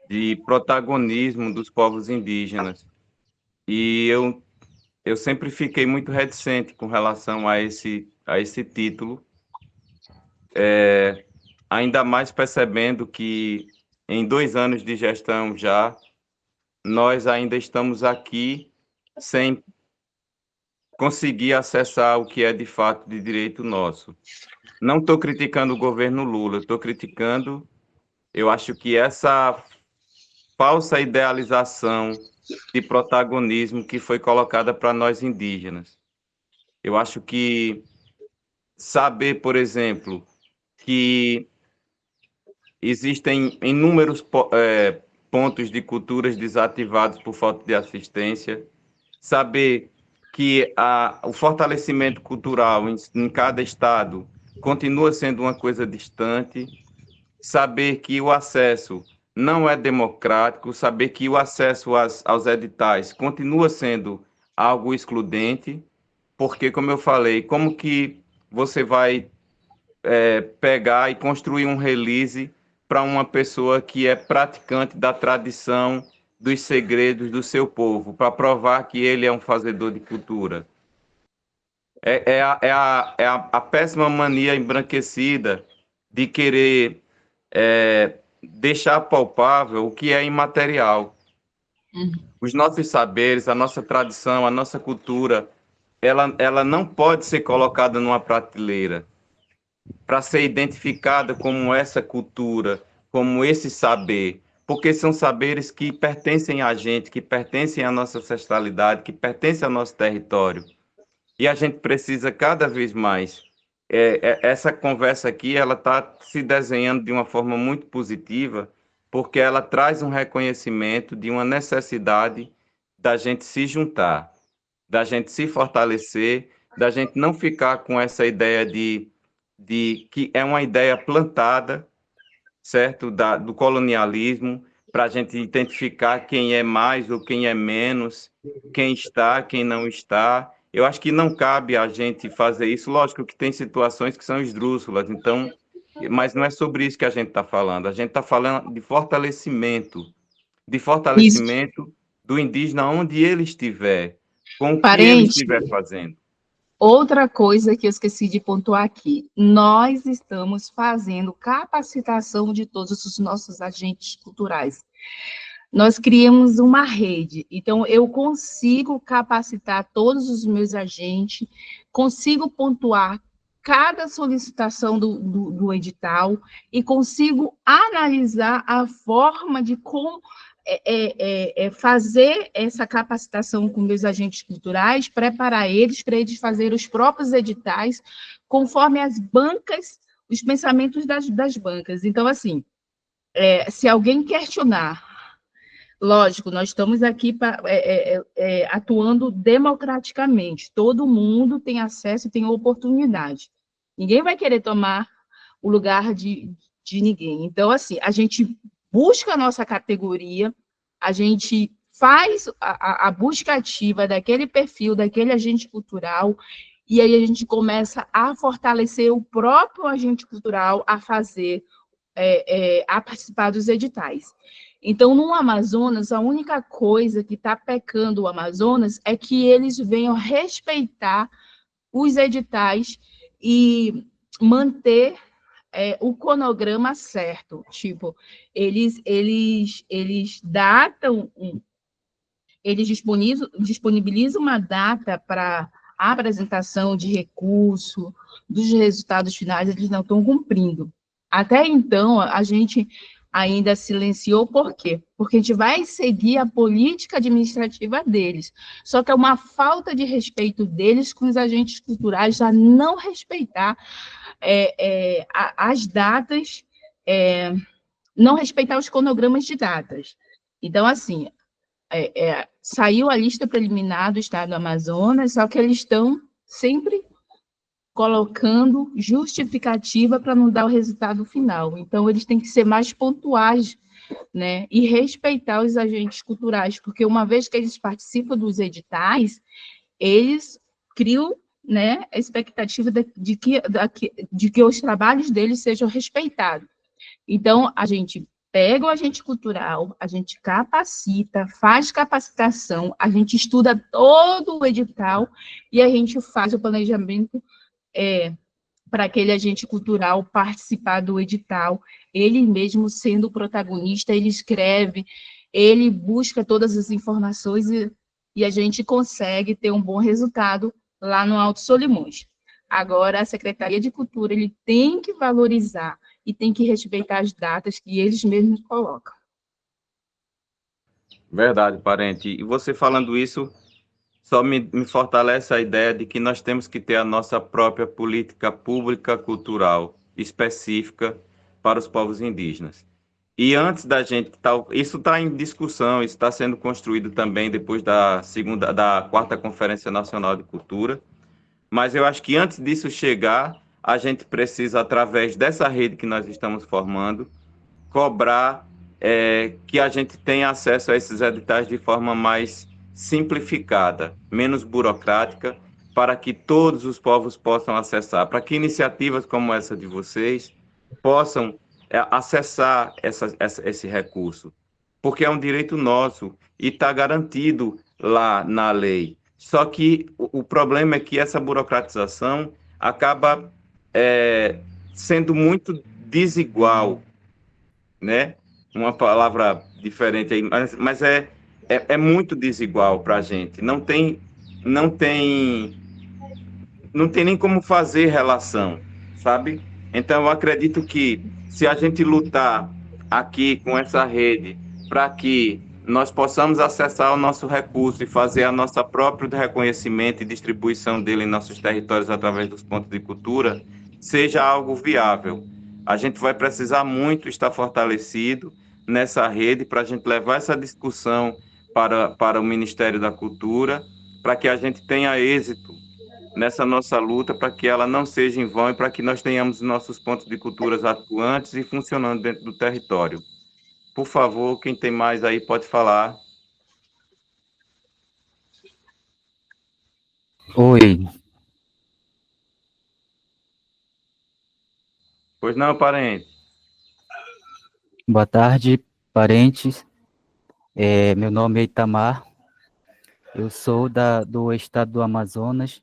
de protagonismo dos povos indígenas. E eu sempre fiquei muito reticente com relação a esse título, ainda mais percebendo que em 2 anos de gestão já, nós ainda estamos aqui sem conseguir acessar o que é de fato de direito nosso. Não estou criticando o governo Lula, estou criticando, eu acho que essa falsa idealização de protagonismo que foi colocada para nós indígenas. Eu acho que saber, por exemplo, que existem inúmeros pontos de culturas desativados por falta de assistência, saber que o fortalecimento cultural em cada estado continua sendo uma coisa distante, saber que o acesso não é democrático, saber que o acesso aos editais continua sendo algo excludente, porque, como eu falei, como que você vai pegar e construir um release para uma pessoa que é praticante da tradição, dos segredos do seu povo, para provar que ele é um fazedor de cultura? A péssima mania embranquecida de querer deixar palpável o que é imaterial. Os nossos saberes, a nossa tradição, a nossa cultura, ela não pode ser colocada numa prateleira para ser identificada como essa cultura, como esse saber, porque são saberes que pertencem a gente, que pertencem à nossa ancestralidade, que pertencem ao nosso território. E a gente precisa cada vez mais. Essa conversa aqui, ela está se desenhando de uma forma muito positiva, porque ela traz um reconhecimento de uma necessidade da gente se juntar, da gente se fortalecer, da gente não ficar com essa ideia de que é uma ideia plantada, certo, do colonialismo, para a gente identificar quem é mais ou quem é menos, quem está, quem não está. Eu acho que não cabe a gente fazer isso. Lógico que tem situações que são esdrúxulas, então, mas não é sobre isso que a gente está falando. A gente está falando de fortalecimento Isso. do indígena onde ele estiver, com o que ele Parente, estiver fazendo. outra coisa que eu esqueci de pontuar aqui, nós estamos fazendo capacitação de todos os nossos agentes culturais. Nós criamos uma rede, então eu consigo capacitar todos os meus agentes, consigo pontuar cada solicitação do edital e consigo analisar a forma de como fazer essa capacitação com meus agentes culturais, preparar eles para eles fazerem os próprios editais conforme as bancas, os pensamentos das bancas. Então, assim, se alguém questionar, lógico, nós estamos aqui atuando democraticamente. Todo mundo tem acesso e tem oportunidade. Ninguém vai querer tomar o lugar de ninguém. Então, assim, a gente busca a nossa categoria, a gente faz a busca ativa daquele perfil, daquele agente cultural, e aí a gente começa a fortalecer o próprio agente cultural a fazer, a participar dos editais. Então, no Amazonas, a única coisa que está pecando o Amazonas é que eles venham respeitar os editais e manter o cronograma certo. Tipo, eles datam, eles disponibilizam uma data para a apresentação de recurso, dos resultados finais, eles não estão cumprindo. Até então, a gente ainda silenciou, por quê? Porque a gente vai seguir a política administrativa deles. Só que é uma falta de respeito deles com os agentes culturais a não respeitar as datas, não respeitar os cronogramas de datas. Então, assim, saiu a lista preliminar do Estado do Amazonas, só que eles estão sempre colocando justificativa para não dar o resultado final. Então, eles têm que ser mais pontuais, né, e respeitar os agentes culturais, porque uma vez que eles participam dos editais, eles criam, né, a expectativa de que os trabalhos deles sejam respeitados. Então, a gente pega o agente cultural, a gente capacita, faz capacitação, a gente estuda todo o edital e a gente faz o planejamento para aquele agente cultural participar do edital, ele mesmo sendo o protagonista, ele escreve, ele busca todas as informações e a gente consegue ter um bom resultado lá no Alto Solimões. Agora, a Secretaria de Cultura, ele tem que valorizar e tem que respeitar as datas que eles mesmos colocam. Verdade, parente. E você falando isso só me fortalece a ideia de que nós temos que ter a nossa própria política pública cultural específica para os povos indígenas. E antes da gente, isso está em discussão, isso está sendo construído também depois da quarta Conferência Nacional de Cultura. Mas eu acho que antes disso chegar, a gente precisa, através dessa rede que nós estamos formando, cobrar que a gente tenha acesso a esses editais de forma mais simplificada, menos burocrática, para que todos os povos possam acessar, para que iniciativas como essa de vocês possam acessar esse recurso, porque é um direito nosso e está garantido lá na lei. Só que o problema é que essa burocratização acaba sendo muito desigual, né? Uma palavra diferente aí, mas é muito desigual para a gente. Não tem, não tem nem como fazer relação, sabe? Então, eu acredito que se a gente lutar aqui com essa rede para que nós possamos acessar o nosso recurso e fazer a nossa próprio reconhecimento e distribuição dele em nossos territórios através dos pontos de cultura, seja algo viável. A gente vai precisar muito estar fortalecido nessa rede para a gente levar essa discussão para o Ministério da Cultura, para que a gente tenha êxito nessa nossa luta, para que ela não seja em vão e para que nós tenhamos nossos pontos de culturas atuantes e funcionando dentro do território. Por favor, quem tem mais aí pode falar. Oi, Pois não, parente. boa tarde, parentes. Meu nome é Itamar, eu sou do estado do Amazonas,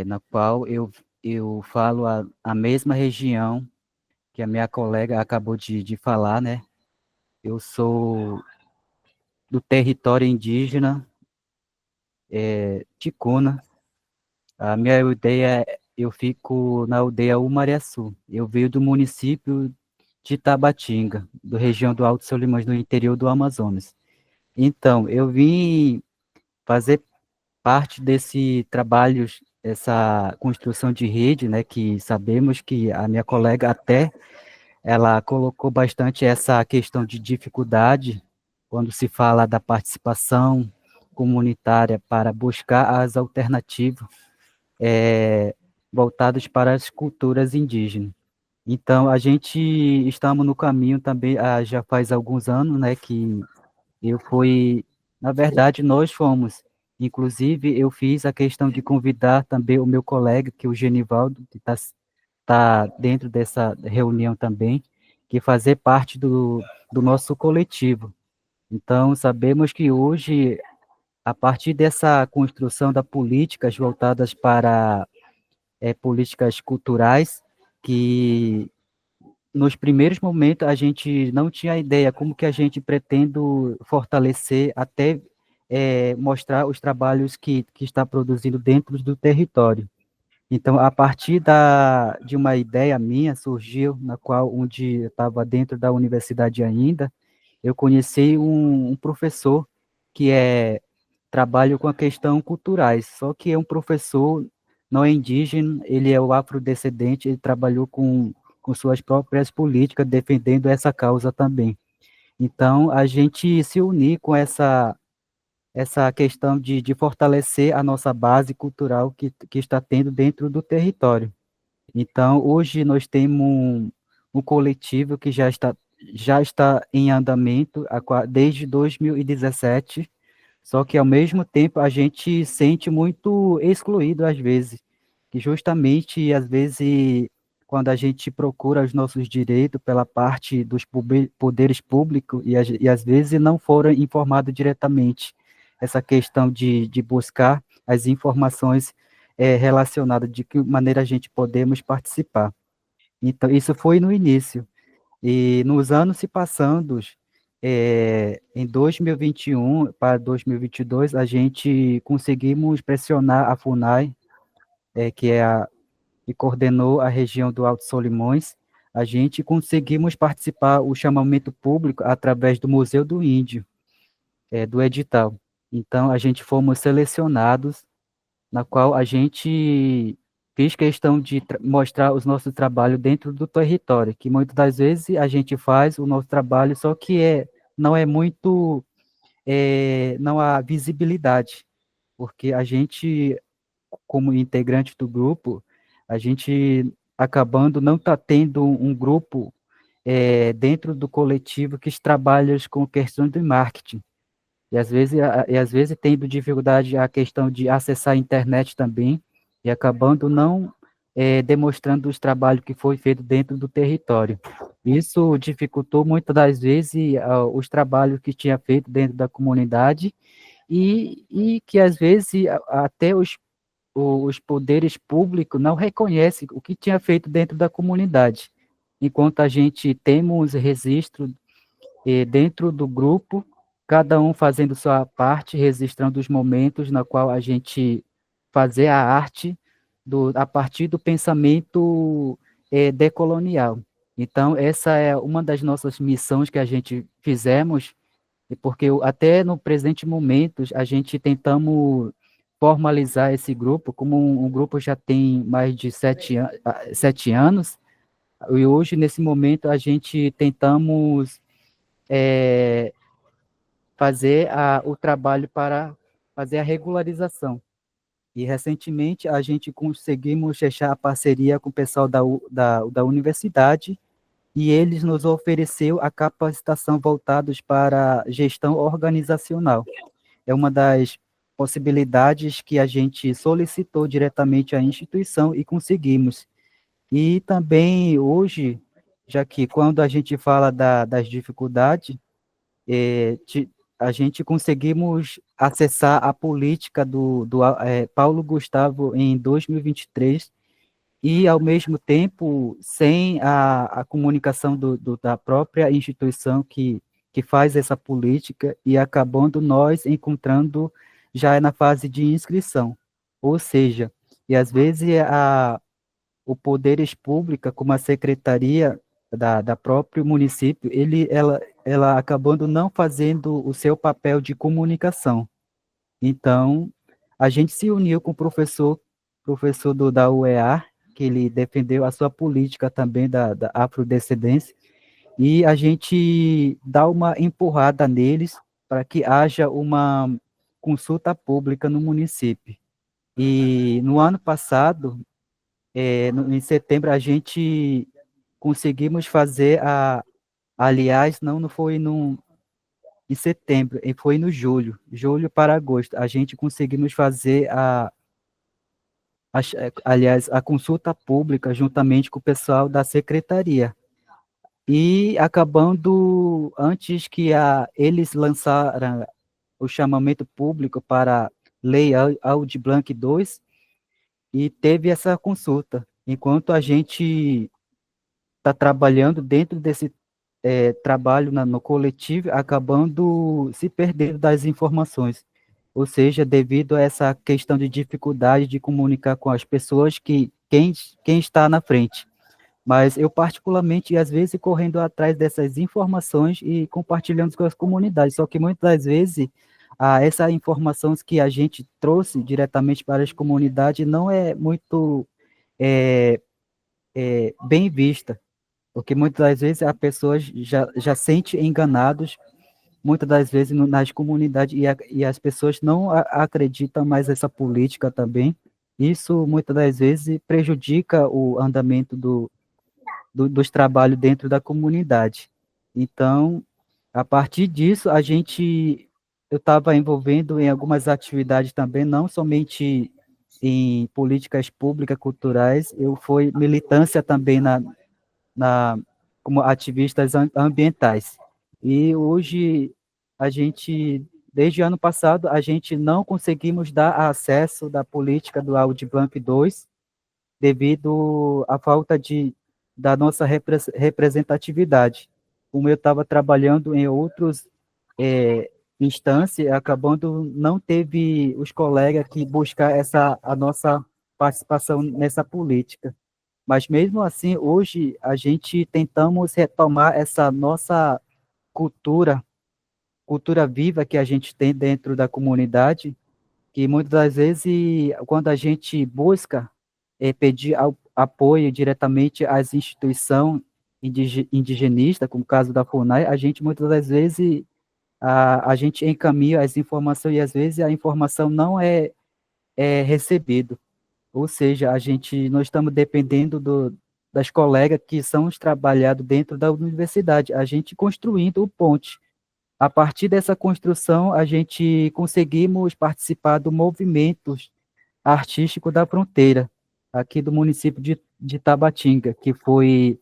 na qual eu falo a mesma região que a minha colega acabou de falar, né? Eu sou do território indígena Ticuna. A minha aldeia, eu fico na aldeia Umariaçu. Eu venho do município de Tabatinga, da região do Alto Solimões, no interior do Amazonas. Então, eu vim fazer parte desse trabalho, essa construção de rede, né, que sabemos que a minha colega até, ela colocou bastante essa questão de dificuldade, quando se fala da participação comunitária para buscar as alternativas voltadas para as culturas indígenas. Então, a gente estamos no caminho também, já faz alguns anos, né, que na verdade, nós fomos. Inclusive, eu fiz a questão de convidar também o meu colega, que é o Genivaldo, que tá dentro dessa reunião também, que fazer parte do nosso coletivo. Então, sabemos que hoje, a partir dessa construção das políticas voltadas para políticas culturais, que nos primeiros momentos a gente não tinha ideia como que a gente pretende fortalecer até mostrar os trabalhos que está produzindo dentro do território. Então, a partir de uma ideia minha surgiu, na qual onde eu estava dentro da universidade ainda, eu conheci um professor que trabalha com a questão culturais, só que é um professor não é indígena, ele é o afrodescendente, ele trabalhou com suas próprias políticas, defendendo essa causa também. Então, a gente se unir com essa questão de fortalecer a nossa base cultural que está tendo dentro do território. Então, hoje nós temos um coletivo que já está em andamento desde 2017, só que, ao mesmo tempo, a gente sente muito excluído, às vezes, que justamente, às vezes, quando a gente procura os nossos direitos pela parte dos poderes públicos e às vezes não foram informados diretamente. Essa questão de buscar as informações relacionadas, de que maneira a gente podemos participar. Então, isso foi no início. E nos anos se passando, em 2021 para 2022, a gente conseguimos pressionar a FUNAI, que é que coordenou a região do Alto Solimões, a gente conseguimos participar o chamamento público através do Museu do Índio, do edital. Então, a gente fomos selecionados, na qual a gente fez questão de mostrar os nossos trabalhos dentro do território, que muitas das vezes a gente faz o nosso trabalho, só que não é muito, não há visibilidade, porque a gente, como integrante do grupo, a gente acabando não está tendo um grupo dentro do coletivo que trabalha com questões de marketing. E às vezes tendo dificuldade a questão de acessar a internet também, e acabando não demonstrando os trabalhos que foi feito dentro do território. Isso dificultou muitas das vezes os trabalhos que tinha feito dentro da comunidade, e que às vezes até os poderes públicos não reconhecem o que tinha feito dentro da comunidade. Enquanto a gente temos registro dentro do grupo, cada um fazendo sua parte, registrando os momentos na qual a gente fazer a arte a partir do pensamento decolonial. Então, essa é uma das nossas missões que a gente fizemos, porque até no presente momento a gente tentamos formalizar esse grupo, como um grupo já tem mais de 7 anos, e hoje, nesse momento, a gente tentamos fazer o trabalho para fazer a regularização. E, recentemente, a gente conseguimos fechar a parceria com o pessoal da universidade, e eles nos ofereceu a capacitação voltados para gestão organizacional. É uma das possibilidades que a gente solicitou diretamente à instituição e conseguimos. E também hoje, já que quando a gente fala das dificuldades, a gente conseguimos acessar a política do Paulo Gustavo em 2023, e, ao mesmo tempo, sem a comunicação da própria instituição que faz essa política, e acabando nós encontrando já na fase de inscrição. Ou seja, e às vezes o poderes pública, como a secretaria da próprio município, ela acabando não fazendo o seu papel de comunicação. Então, a gente se uniu com o professor da UEA, que ele defendeu a sua política também da afrodescendência, e a gente dá uma empurrada neles para que haja uma consulta pública no município. E no ano passado, em setembro, a gente conseguimos fazer aliás, não foi em setembro, foi no julho para agosto, a gente conseguimos fazer aliás, a consulta pública juntamente com o pessoal da secretaria. E acabando, antes que eles lançaram o chamamento público para a Lei Aldir Blanc II, e teve essa consulta. Enquanto a gente está trabalhando dentro desse trabalho no coletivo, acabando se perdendo das informações. Ou seja, devido a essa questão de dificuldade de comunicar com as pessoas quem está na frente. Mas eu, particularmente, às vezes, correndo atrás dessas informações e compartilhando com as comunidades, só que muitas das vezes essa informação que a gente trouxe diretamente para as comunidades não é muito bem vista, porque muitas das vezes as pessoas já sentem enganados, muitas das vezes nas comunidades, e as pessoas não acreditam mais nessa política também. Isso, muitas das vezes, prejudica o andamento dos trabalhos dentro da comunidade. Então, a partir disso, eu estava envolvendo em algumas atividades também, não somente em políticas públicas culturais, eu fui militância também como ativistas ambientais. E hoje, desde o ano passado, a gente não conseguimos dar acesso da política do Audiblanc 2, devido à falta da nossa representatividade. Como eu estava trabalhando em outros instâncias, acabando não teve os colegas que buscar a nossa participação nessa política. Mas mesmo assim, hoje a gente tentamos retomar essa nossa cultura, cultura viva que a gente tem dentro da comunidade, que muitas das vezes, quando a gente busca pedir apoio diretamente às instituições indigenistas, como o caso da FUNAI, a gente muitas das vezes a gente encaminha as informações e às vezes a informação não é recebida. Ou seja, nós estamos dependendo das colegas que são trabalhados dentro da universidade, a gente construindo o ponte. A partir dessa construção, a gente conseguimos participar do movimento artístico da fronteira, aqui do município de Tabatinga, que foi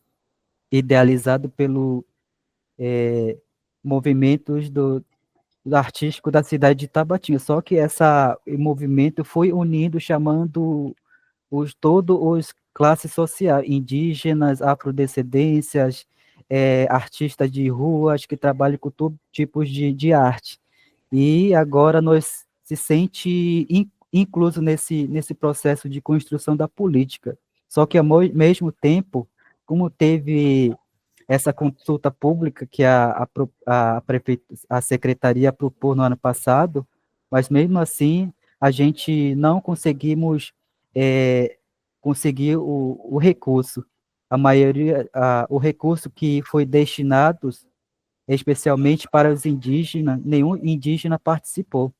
idealizado pelo movimentos do artístico da cidade de Tabatinga. Só que esse movimento foi unindo, chamando todos os classes sociais, indígenas, afrodescendências, artistas de ruas que trabalham com todo tipos de arte. E agora nós se sente incluso nesse processo de construção da política. Só que, ao mesmo tempo, como teve essa consulta pública que a secretaria propôs no ano passado, mas mesmo assim a gente não conseguimos conseguir o recurso. A maioria, o recurso que foi destinado especialmente para os indígenas, nenhum indígena participou.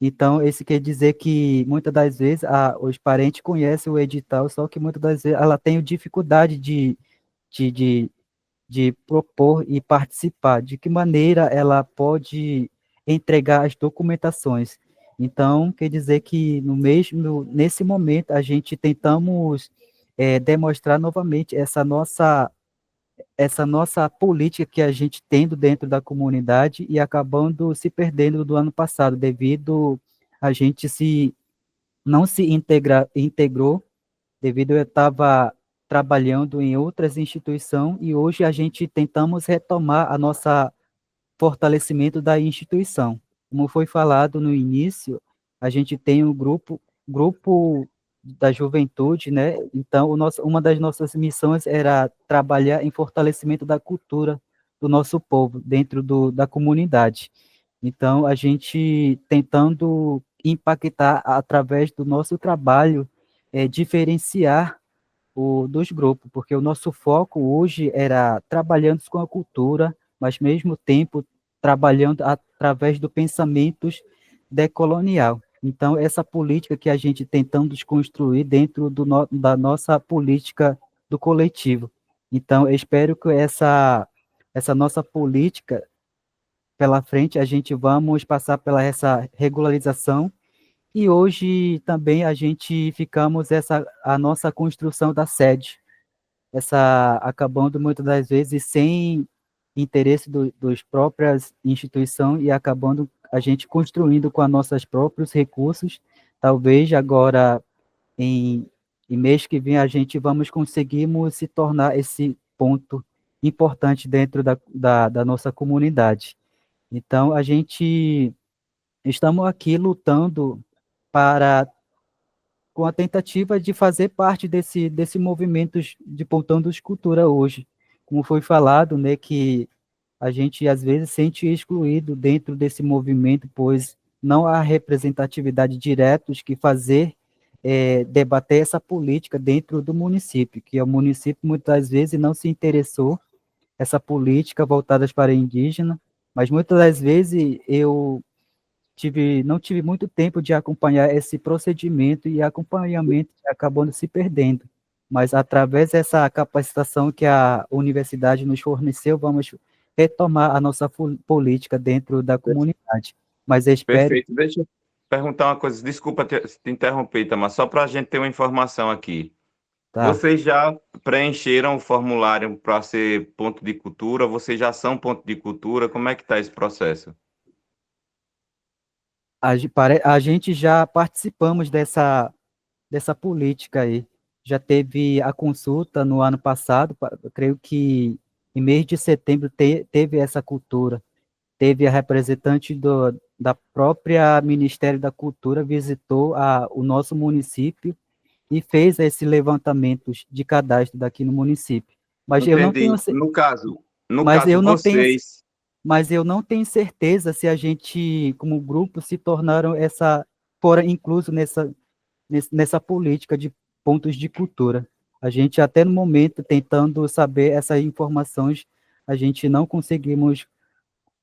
Então, isso quer dizer que, muitas das vezes, os parentes conhecem o edital, só que, muitas das vezes, ela tem dificuldade de, de propor e participar. De que maneira ela pode entregar as documentações. Então, quer dizer que, nesse momento, a gente tentamos demonstrar novamente essa nossa política que a gente tendo dentro da comunidade e acabando se perdendo do ano passado, devido a gente não se integrou, devido eu estava trabalhando em outras instituições e hoje a gente tentamos retomar a nossa fortalecimento da instituição. Como foi falado no início, a gente tem um grupo da juventude, né? Então, uma das nossas missões era trabalhar em fortalecimento da cultura do nosso povo, dentro da comunidade. Então, a gente tentando impactar através do nosso trabalho, diferenciar dos grupos, porque o nosso foco hoje era trabalhando com a cultura, mas, ao mesmo tempo, trabalhando através do pensamentos decolonial. Então, essa política que a gente tentando construir dentro da nossa política do coletivo. Então, eu espero que essa nossa política, pela frente, a gente vamos passar pela essa regularização, e hoje também a gente ficamos a nossa construção da sede, acabando muitas das vezes sem interesse dos próprias instituições e acabando a gente construindo com os nossos próprios recursos. Talvez agora, em mês que vem, a gente vamos conseguirmos se tornar esse ponto importante dentro da nossa comunidade. Então, a gente estamos aqui lutando com a tentativa de fazer parte desse movimento de Pontão dos Cultura hoje. Como foi falado, né, que a gente às vezes sente excluído dentro desse movimento, pois não há representatividade direta que debater essa política dentro do município, que o município muitas vezes não se interessou essa política voltada para indígena, mas muitas das vezes eu não tive muito tempo de acompanhar esse procedimento e acompanhamento acabando se perdendo. Mas através dessa capacitação que a universidade nos forneceu, vamos retomar a nossa política dentro da comunidade. Mas eu espero... Perfeito. perguntar uma coisa, desculpa te interromper, Itamar, só para a gente ter uma informação aqui. Tá. Vocês já preencheram o formulário para ser ponto de cultura? Vocês já são ponto de cultura? Como é que está esse processo? A gente já participamos dessa política aí. Já teve a consulta no ano passado, eu creio que em mês de setembro teve essa cultura. Teve a representante da própria Ministério da Cultura, visitou o nosso município e fez esse levantamento de cadastro daqui no município. Mas eu não tenho, Entendi. No mas caso, eu não tenho, vocês. mas eu não tenho certeza se a gente, como grupo, se tornaram foram incluso nessa política de pontos de cultura. A gente, até no momento, tentando saber essas informações, a gente não conseguimos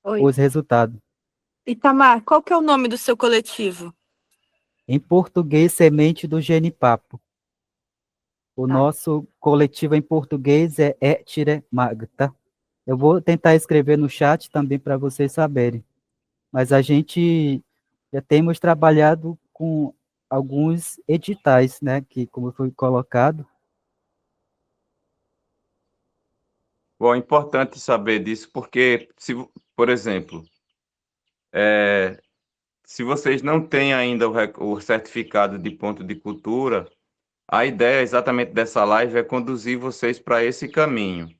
Oi. os resultados. Itamar, qual que é o nome do seu coletivo? Em português, Semente do Genipapo. O Tá. nosso coletivo em português é Etire Magta. Eu vou tentar escrever no chat também para vocês saberem. Mas a gente já temos trabalhado com alguns editais, né, que, como foi colocado. Bom, é importante saber disso, porque, por exemplo, se vocês não têm ainda o certificado de ponto de cultura, a ideia exatamente dessa live é conduzir vocês para esse caminho,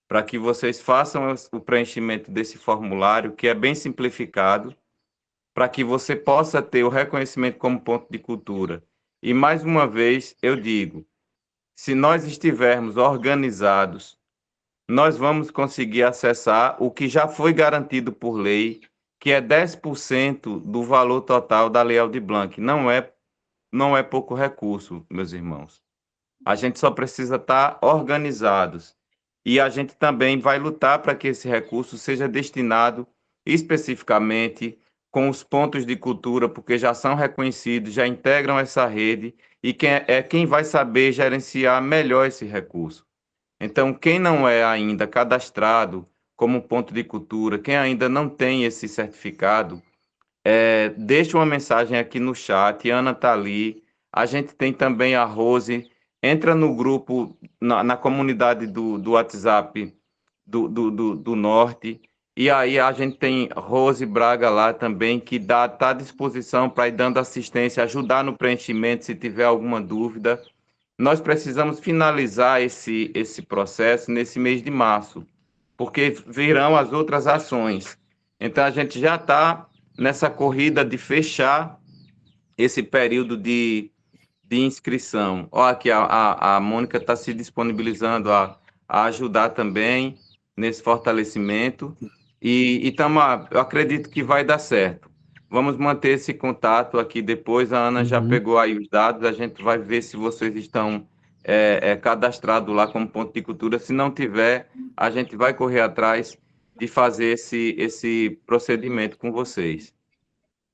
para que vocês façam o preenchimento desse formulário, que é bem simplificado, para que você possa ter o reconhecimento como ponto de cultura. E, mais uma vez, eu digo, se nós estivermos organizados, nós vamos conseguir acessar o que já foi garantido por lei, que é 10% do valor total da Lei Aldir Blanc. Não é pouco recurso, meus irmãos. A gente só precisa estar organizados. E a gente também vai lutar para que esse recurso seja destinado especificamente com os pontos de cultura, porque já são reconhecidos, já integram essa rede, e quem vai saber gerenciar melhor esse recurso. Então, quem não é ainda cadastrado como ponto de cultura, quem ainda não tem esse certificado, deixe uma mensagem aqui no chat. Ana está ali. A gente tem também a Rose. Entra no grupo, na comunidade do WhatsApp do Norte. E aí a gente tem Rose Braga lá também, que está à disposição para ir dando assistência, ajudar no preenchimento se tiver alguma dúvida. Nós precisamos finalizar esse processo nesse mês de março, porque virão as outras ações. Então, a gente já está nessa corrida de fechar esse período de inscrição. Ó, aqui a Mônica está se disponibilizando a ajudar também nesse fortalecimento. E Itamar, eu acredito que vai dar certo. Vamos manter esse contato aqui depois. A Ana já Uhum. pegou aí os dados, a gente vai ver se vocês estão cadastrados lá como ponto de cultura. Se não tiver, a gente vai correr atrás de fazer esse procedimento com vocês.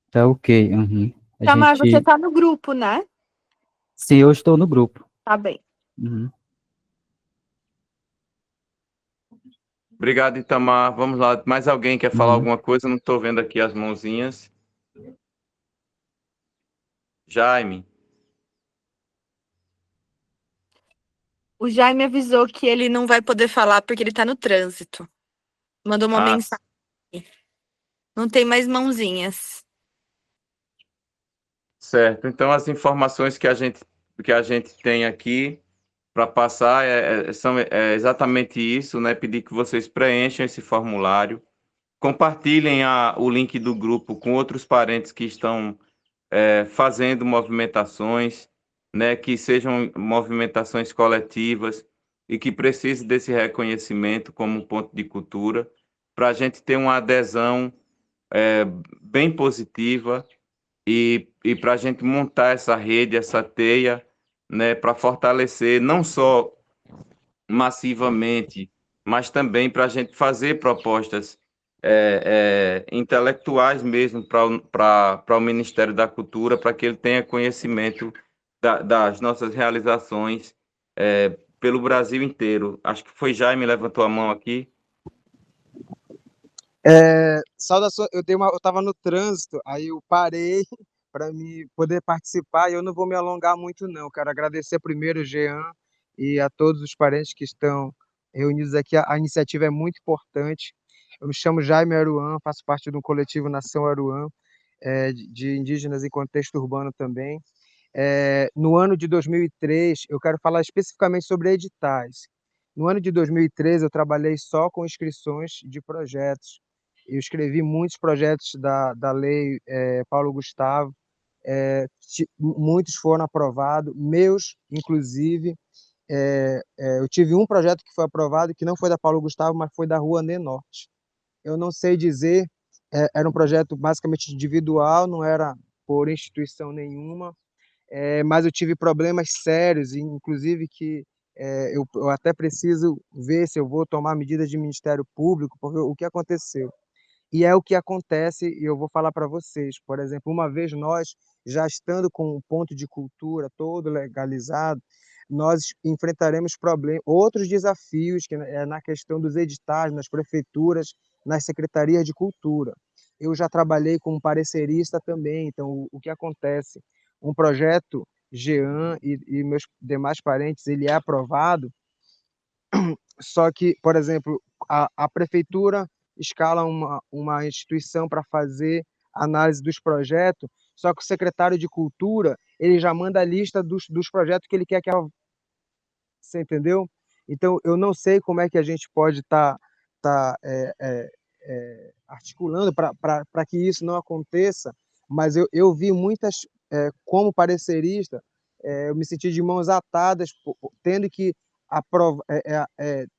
Tá ok. Uhum. Itamar, você tá no grupo, né? Sim, eu estou no grupo. Tá bem. Uhum. Obrigado, Itamar. Vamos lá. Mais alguém quer falar Uhum. alguma coisa? Não estou vendo aqui as mãozinhas. Jaime. O Jaime avisou que ele não vai poder falar porque ele tá no trânsito. Mandou uma mensagem. Não tem mais mãozinhas. Certo. Então, as informações que a gente tem aqui para passar são exatamente isso, né? Pedir que vocês preencham esse formulário, compartilhem o link do grupo com outros parentes que estão fazendo movimentações, né? Que sejam movimentações coletivas e que precisem desse reconhecimento como ponto de cultura, para a gente ter uma adesão bem positiva e para a gente montar essa rede, essa teia, né, para fortalecer não só massivamente, mas também para a gente fazer propostas intelectuais mesmo para o Ministério da Cultura, para que ele tenha conhecimento das nossas realizações pelo Brasil inteiro. Acho que foi Jaime levantou a mão aqui. Saudação, eu tava no trânsito, aí eu parei para me poder participar, e eu não vou me alongar muito não. Quero agradecer primeiro o Jean e a todos os parentes que estão reunidos aqui. A iniciativa é muito importante. Eu me chamo Jaime Aruan, faço parte do coletivo Nação Aruan, de indígenas em contexto urbano também. No ano de 2003, eu quero falar especificamente sobre editais. No ano de 2013, eu trabalhei só com inscrições de projetos. Eu escrevi muitos projetos da lei Paulo Gustavo, muitos foram aprovados, meus, inclusive. Eu tive um projeto que foi aprovado, que não foi da Paulo Gustavo, mas foi da Rouanet Norte. Eu não sei dizer, era um projeto basicamente individual, não era por instituição nenhuma, mas eu tive problemas sérios, inclusive que eu até preciso ver se eu vou tomar medidas de Ministério Público, porque o que aconteceu? E é o que acontece, e eu vou falar para vocês. Por exemplo, uma vez nós, já estando com o ponto de cultura todo legalizado, nós enfrentaremos outros desafios, que é na questão dos editais, nas prefeituras, nas secretarias de cultura. Eu já trabalhei como parecerista também, então o que acontece? Um projeto Jean e meus demais parentes, ele é aprovado, só que, por exemplo, a prefeitura escala uma instituição para fazer análise dos projetos, só que o secretário de Cultura ele já manda a lista dos projetos que ele quer que ela... Você entendeu? Então, eu não sei como é que a gente pode estar articulando para que isso não aconteça, mas eu vi muitas, como parecerista, eu me senti de mãos atadas, tendo que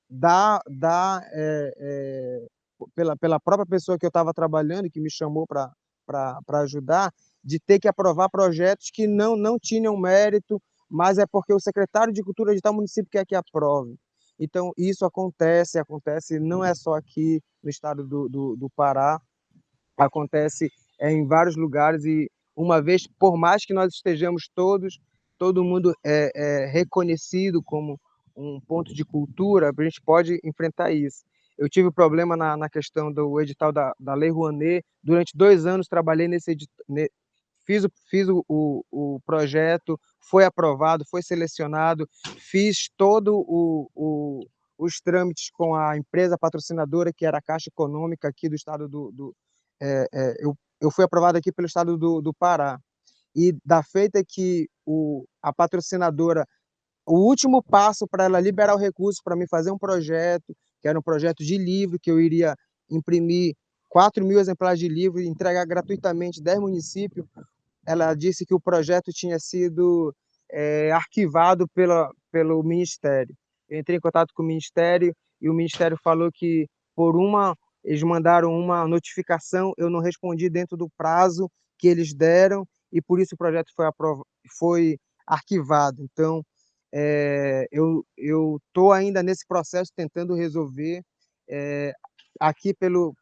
dar pela própria pessoa que eu estava trabalhando, que me chamou para ajudar, de ter que aprovar projetos que não tinham mérito, mas é porque o secretário de Cultura de tal município quer que aprove. Então, isso acontece não é só aqui no estado do Pará, acontece em vários lugares, e uma vez, por mais que nós estejamos todo mundo é reconhecido como um ponto de cultura, a gente pode enfrentar isso. Eu tive problema na questão do edital da Lei Rouanet. Durante 2 anos trabalhei nesse edital, fiz o projeto, foi aprovado, foi selecionado, fiz todo os trâmites com a empresa patrocinadora, que era a Caixa Econômica aqui do estado eu fui aprovado aqui pelo estado do Pará. E da feita que a patrocinadora, o último passo para ela liberar o recurso para me fazer um projeto, que era um projeto de livro, que eu iria imprimir 4.000 exemplares de livro e entregar gratuitamente em 10 municípios, ela disse que o projeto tinha sido arquivado pelo Ministério. Eu entrei em contato com o Ministério e o Ministério falou que eles mandaram uma notificação, eu não respondi dentro do prazo que eles deram e por isso o projeto foi arquivado. Então, eu estou ainda nesse processo tentando resolver aqui pelo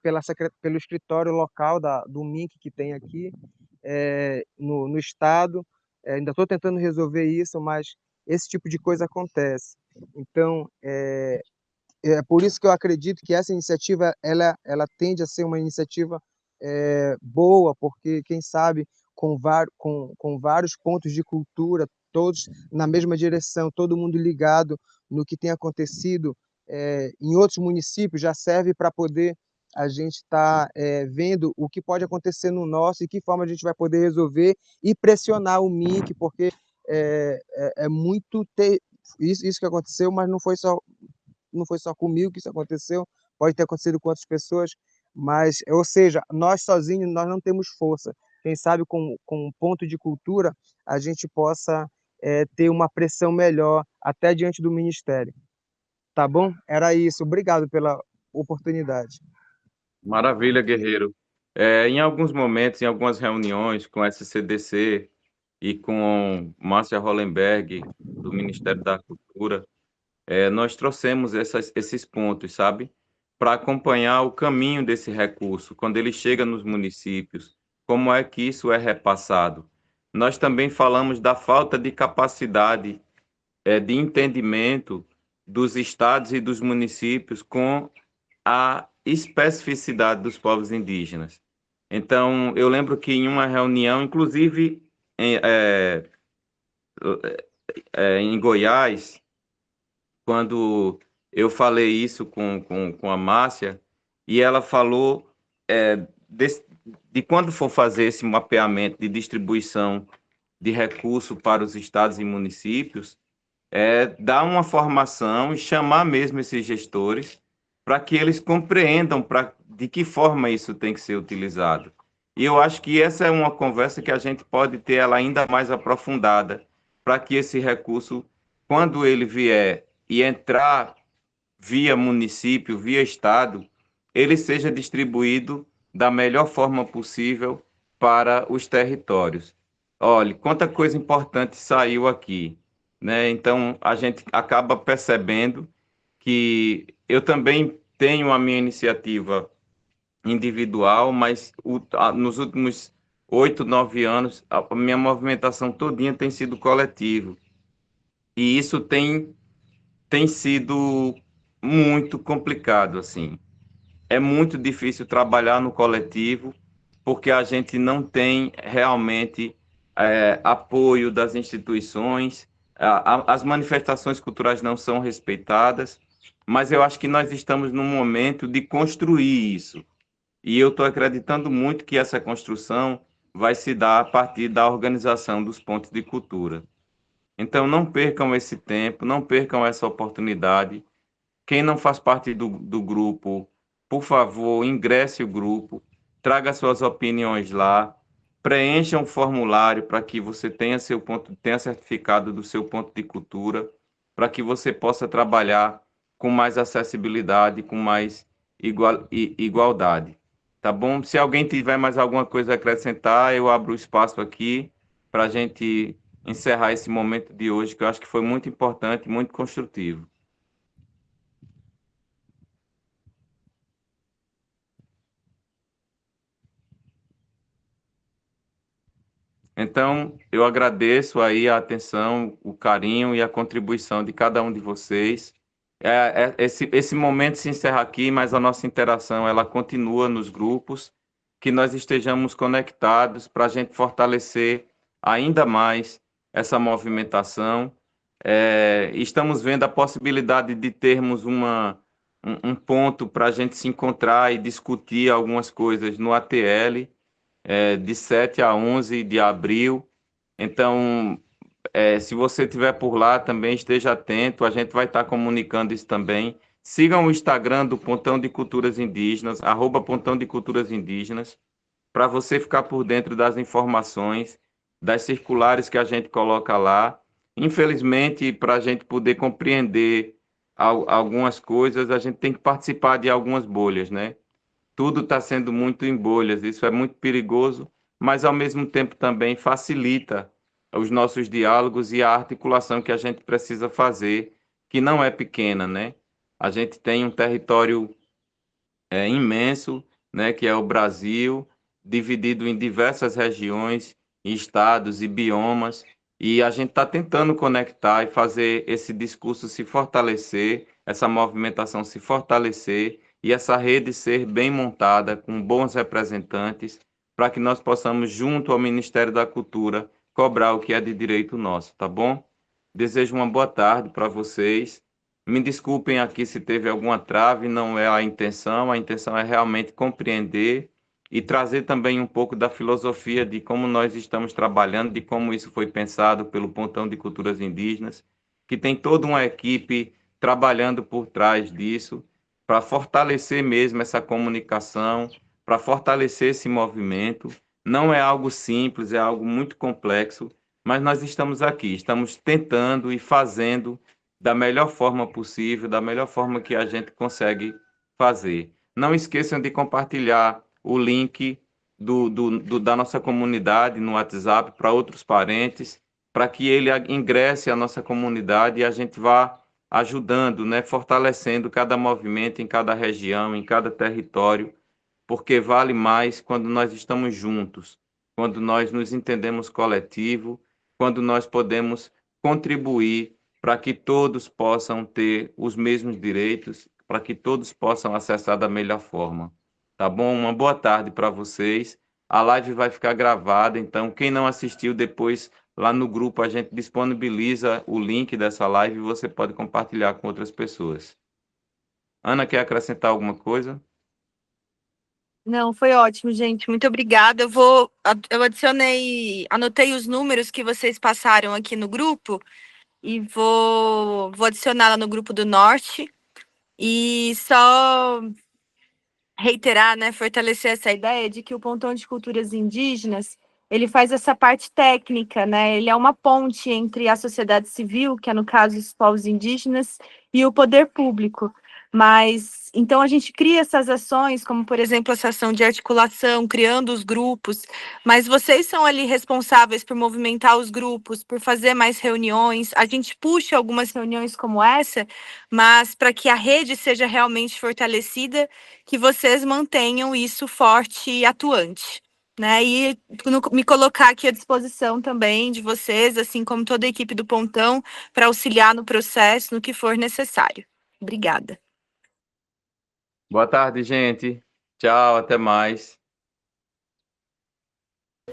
escritório local do MINC que tem aqui, no estado. Ainda estou tentando resolver isso, mas esse tipo de coisa acontece. Então, é por isso que eu acredito que essa iniciativa ela tende a ser uma iniciativa boa, porque, quem sabe, com vários pontos de cultura, todos na mesma direção, todo mundo ligado no que tem acontecido em outros municípios, já serve para poder a gente estar vendo o que pode acontecer no nosso e que forma a gente vai poder resolver e pressionar o MINC, porque muito isso que aconteceu, mas não foi só comigo que isso aconteceu, pode ter acontecido com outras pessoas, mas, ou seja, nós sozinhos nós não temos força. Quem sabe com um ponto de cultura a gente possa ter uma pressão melhor até diante do Ministério. Tá bom? Era isso. Obrigado pela oportunidade. Maravilha, guerreiro. Em alguns momentos, em algumas reuniões com a SCDC e com Márcia Hollenberg, do Ministério da Cultura, nós trouxemos esses pontos, sabe? Para acompanhar o caminho desse recurso, quando ele chega nos municípios, como é que isso é repassado. Nós também falamos da falta de capacidade, de entendimento dos estados e dos municípios com a especificidade dos povos indígenas. Então, eu lembro que em uma reunião, inclusive em Goiás, quando eu falei isso com a Márcia, e ela falou de quando for fazer esse mapeamento de distribuição de recursos para os estados e municípios, dar uma formação e chamar mesmo esses gestores para que eles compreendam de que forma isso tem que ser utilizado. E eu acho que essa é uma conversa que a gente pode ter ela ainda mais aprofundada, para que esse recurso, quando ele vier e entrar via município, via estado, ele seja distribuído da melhor forma possível para os territórios. Olha, quanta coisa importante saiu aqui, né? Então, a gente acaba percebendo que eu também tenho a minha iniciativa individual, mas nos últimos 8, 9 anos, a minha movimentação todinha tem sido coletivo. E isso tem sido muito complicado, assim. É muito difícil trabalhar no coletivo, porque a gente não tem realmente apoio das instituições, as manifestações culturais não são respeitadas, mas eu acho que nós estamos num momento de construir isso. E eu estou acreditando muito que essa construção vai se dar a partir da organização dos pontos de cultura. Então, não percam esse tempo, não percam essa oportunidade. Quem não faz parte do grupo, por favor, ingresse o grupo, traga suas opiniões lá, preencha um formulário para que você tenha certificado do seu ponto de cultura, para que você possa trabalhar com mais acessibilidade, com mais igualdade. Tá bom? Se alguém tiver mais alguma coisa a acrescentar, eu abro o espaço aqui para a gente encerrar esse momento de hoje, que eu acho que foi muito importante, muito construtivo. Então, eu agradeço aí a atenção, o carinho e a contribuição de cada um de vocês. Esse momento se encerra aqui, mas a nossa interação ela continua nos grupos, que nós estejamos conectados para a gente fortalecer ainda mais essa movimentação. Estamos vendo a possibilidade de termos um ponto para a gente se encontrar e discutir algumas coisas no ATL, de 7 a 11 de abril. Então, se você estiver por lá também, esteja atento, a gente vai estar comunicando isso também. Sigam o Instagram do Pontão de Culturas Indígenas, @Pontão de Culturas Indígenas, para você ficar por dentro das informações, das circulares que a gente coloca lá. Infelizmente, para a gente poder compreender algumas coisas, a gente tem que participar de algumas bolhas, né? Tudo está sendo muito em bolhas, isso é muito perigoso, mas ao mesmo tempo também facilita os nossos diálogos e a articulação que a gente precisa fazer, que não é pequena, né? A gente tem um território imenso, né, que é o Brasil, dividido em diversas regiões, estados e biomas, e a gente está tentando conectar e fazer esse discurso se fortalecer, essa movimentação se fortalecer e essa rede ser bem montada, com bons representantes, para que nós possamos, junto ao Ministério da Cultura, cobrar o que é de direito nosso, tá bom? Desejo uma boa tarde para vocês. Me desculpem aqui se teve alguma trave, não é a intenção é realmente compreender e trazer também um pouco da filosofia de como nós estamos trabalhando, de como isso foi pensado pelo Pontão de Culturas Indígenas, que tem toda uma equipe trabalhando por trás disso, para fortalecer mesmo essa comunicação, para fortalecer esse movimento. Não é algo simples, é algo muito complexo, mas nós estamos aqui, estamos tentando e fazendo da melhor forma possível, da melhor forma que a gente consegue fazer. Não esqueçam de compartilhar o link da nossa comunidade no WhatsApp para outros parentes, para que ele ingresse à nossa comunidade e a gente vá ajudando, né, fortalecendo cada movimento em cada região, em cada território, porque vale mais quando nós estamos juntos, quando nós nos entendemos coletivo, quando nós podemos contribuir para que todos possam ter os mesmos direitos, para que todos possam acessar da melhor forma. Tá bom? Uma boa tarde para vocês A live vai ficar gravada, então quem não assistiu depois, lá no grupo a gente disponibiliza o link dessa live e você pode compartilhar com outras pessoas. Ana, quer acrescentar alguma coisa? Não, foi ótimo, gente. Muito obrigada. Eu anotei os números que vocês passaram aqui no grupo e vou adicionar lá no grupo do Norte. E só reiterar, né, fortalecer essa ideia de que o Pontão de Culturas Indígenas, ele faz essa parte técnica, né? Ele é uma ponte entre a sociedade civil, que é no caso os povos indígenas, e o poder público. Mas então a gente cria essas ações, como por exemplo essa ação de articulação, criando os grupos, mas vocês são ali responsáveis por movimentar os grupos, por fazer mais reuniões. A gente puxa algumas reuniões como essa, mas para que a rede seja realmente fortalecida, que vocês mantenham isso forte e atuante, né? E me colocar aqui à disposição também de vocês, assim como toda a equipe do Pontão, para auxiliar no processo, no que for necessário. Obrigada. Boa tarde, gente. Tchau, até mais.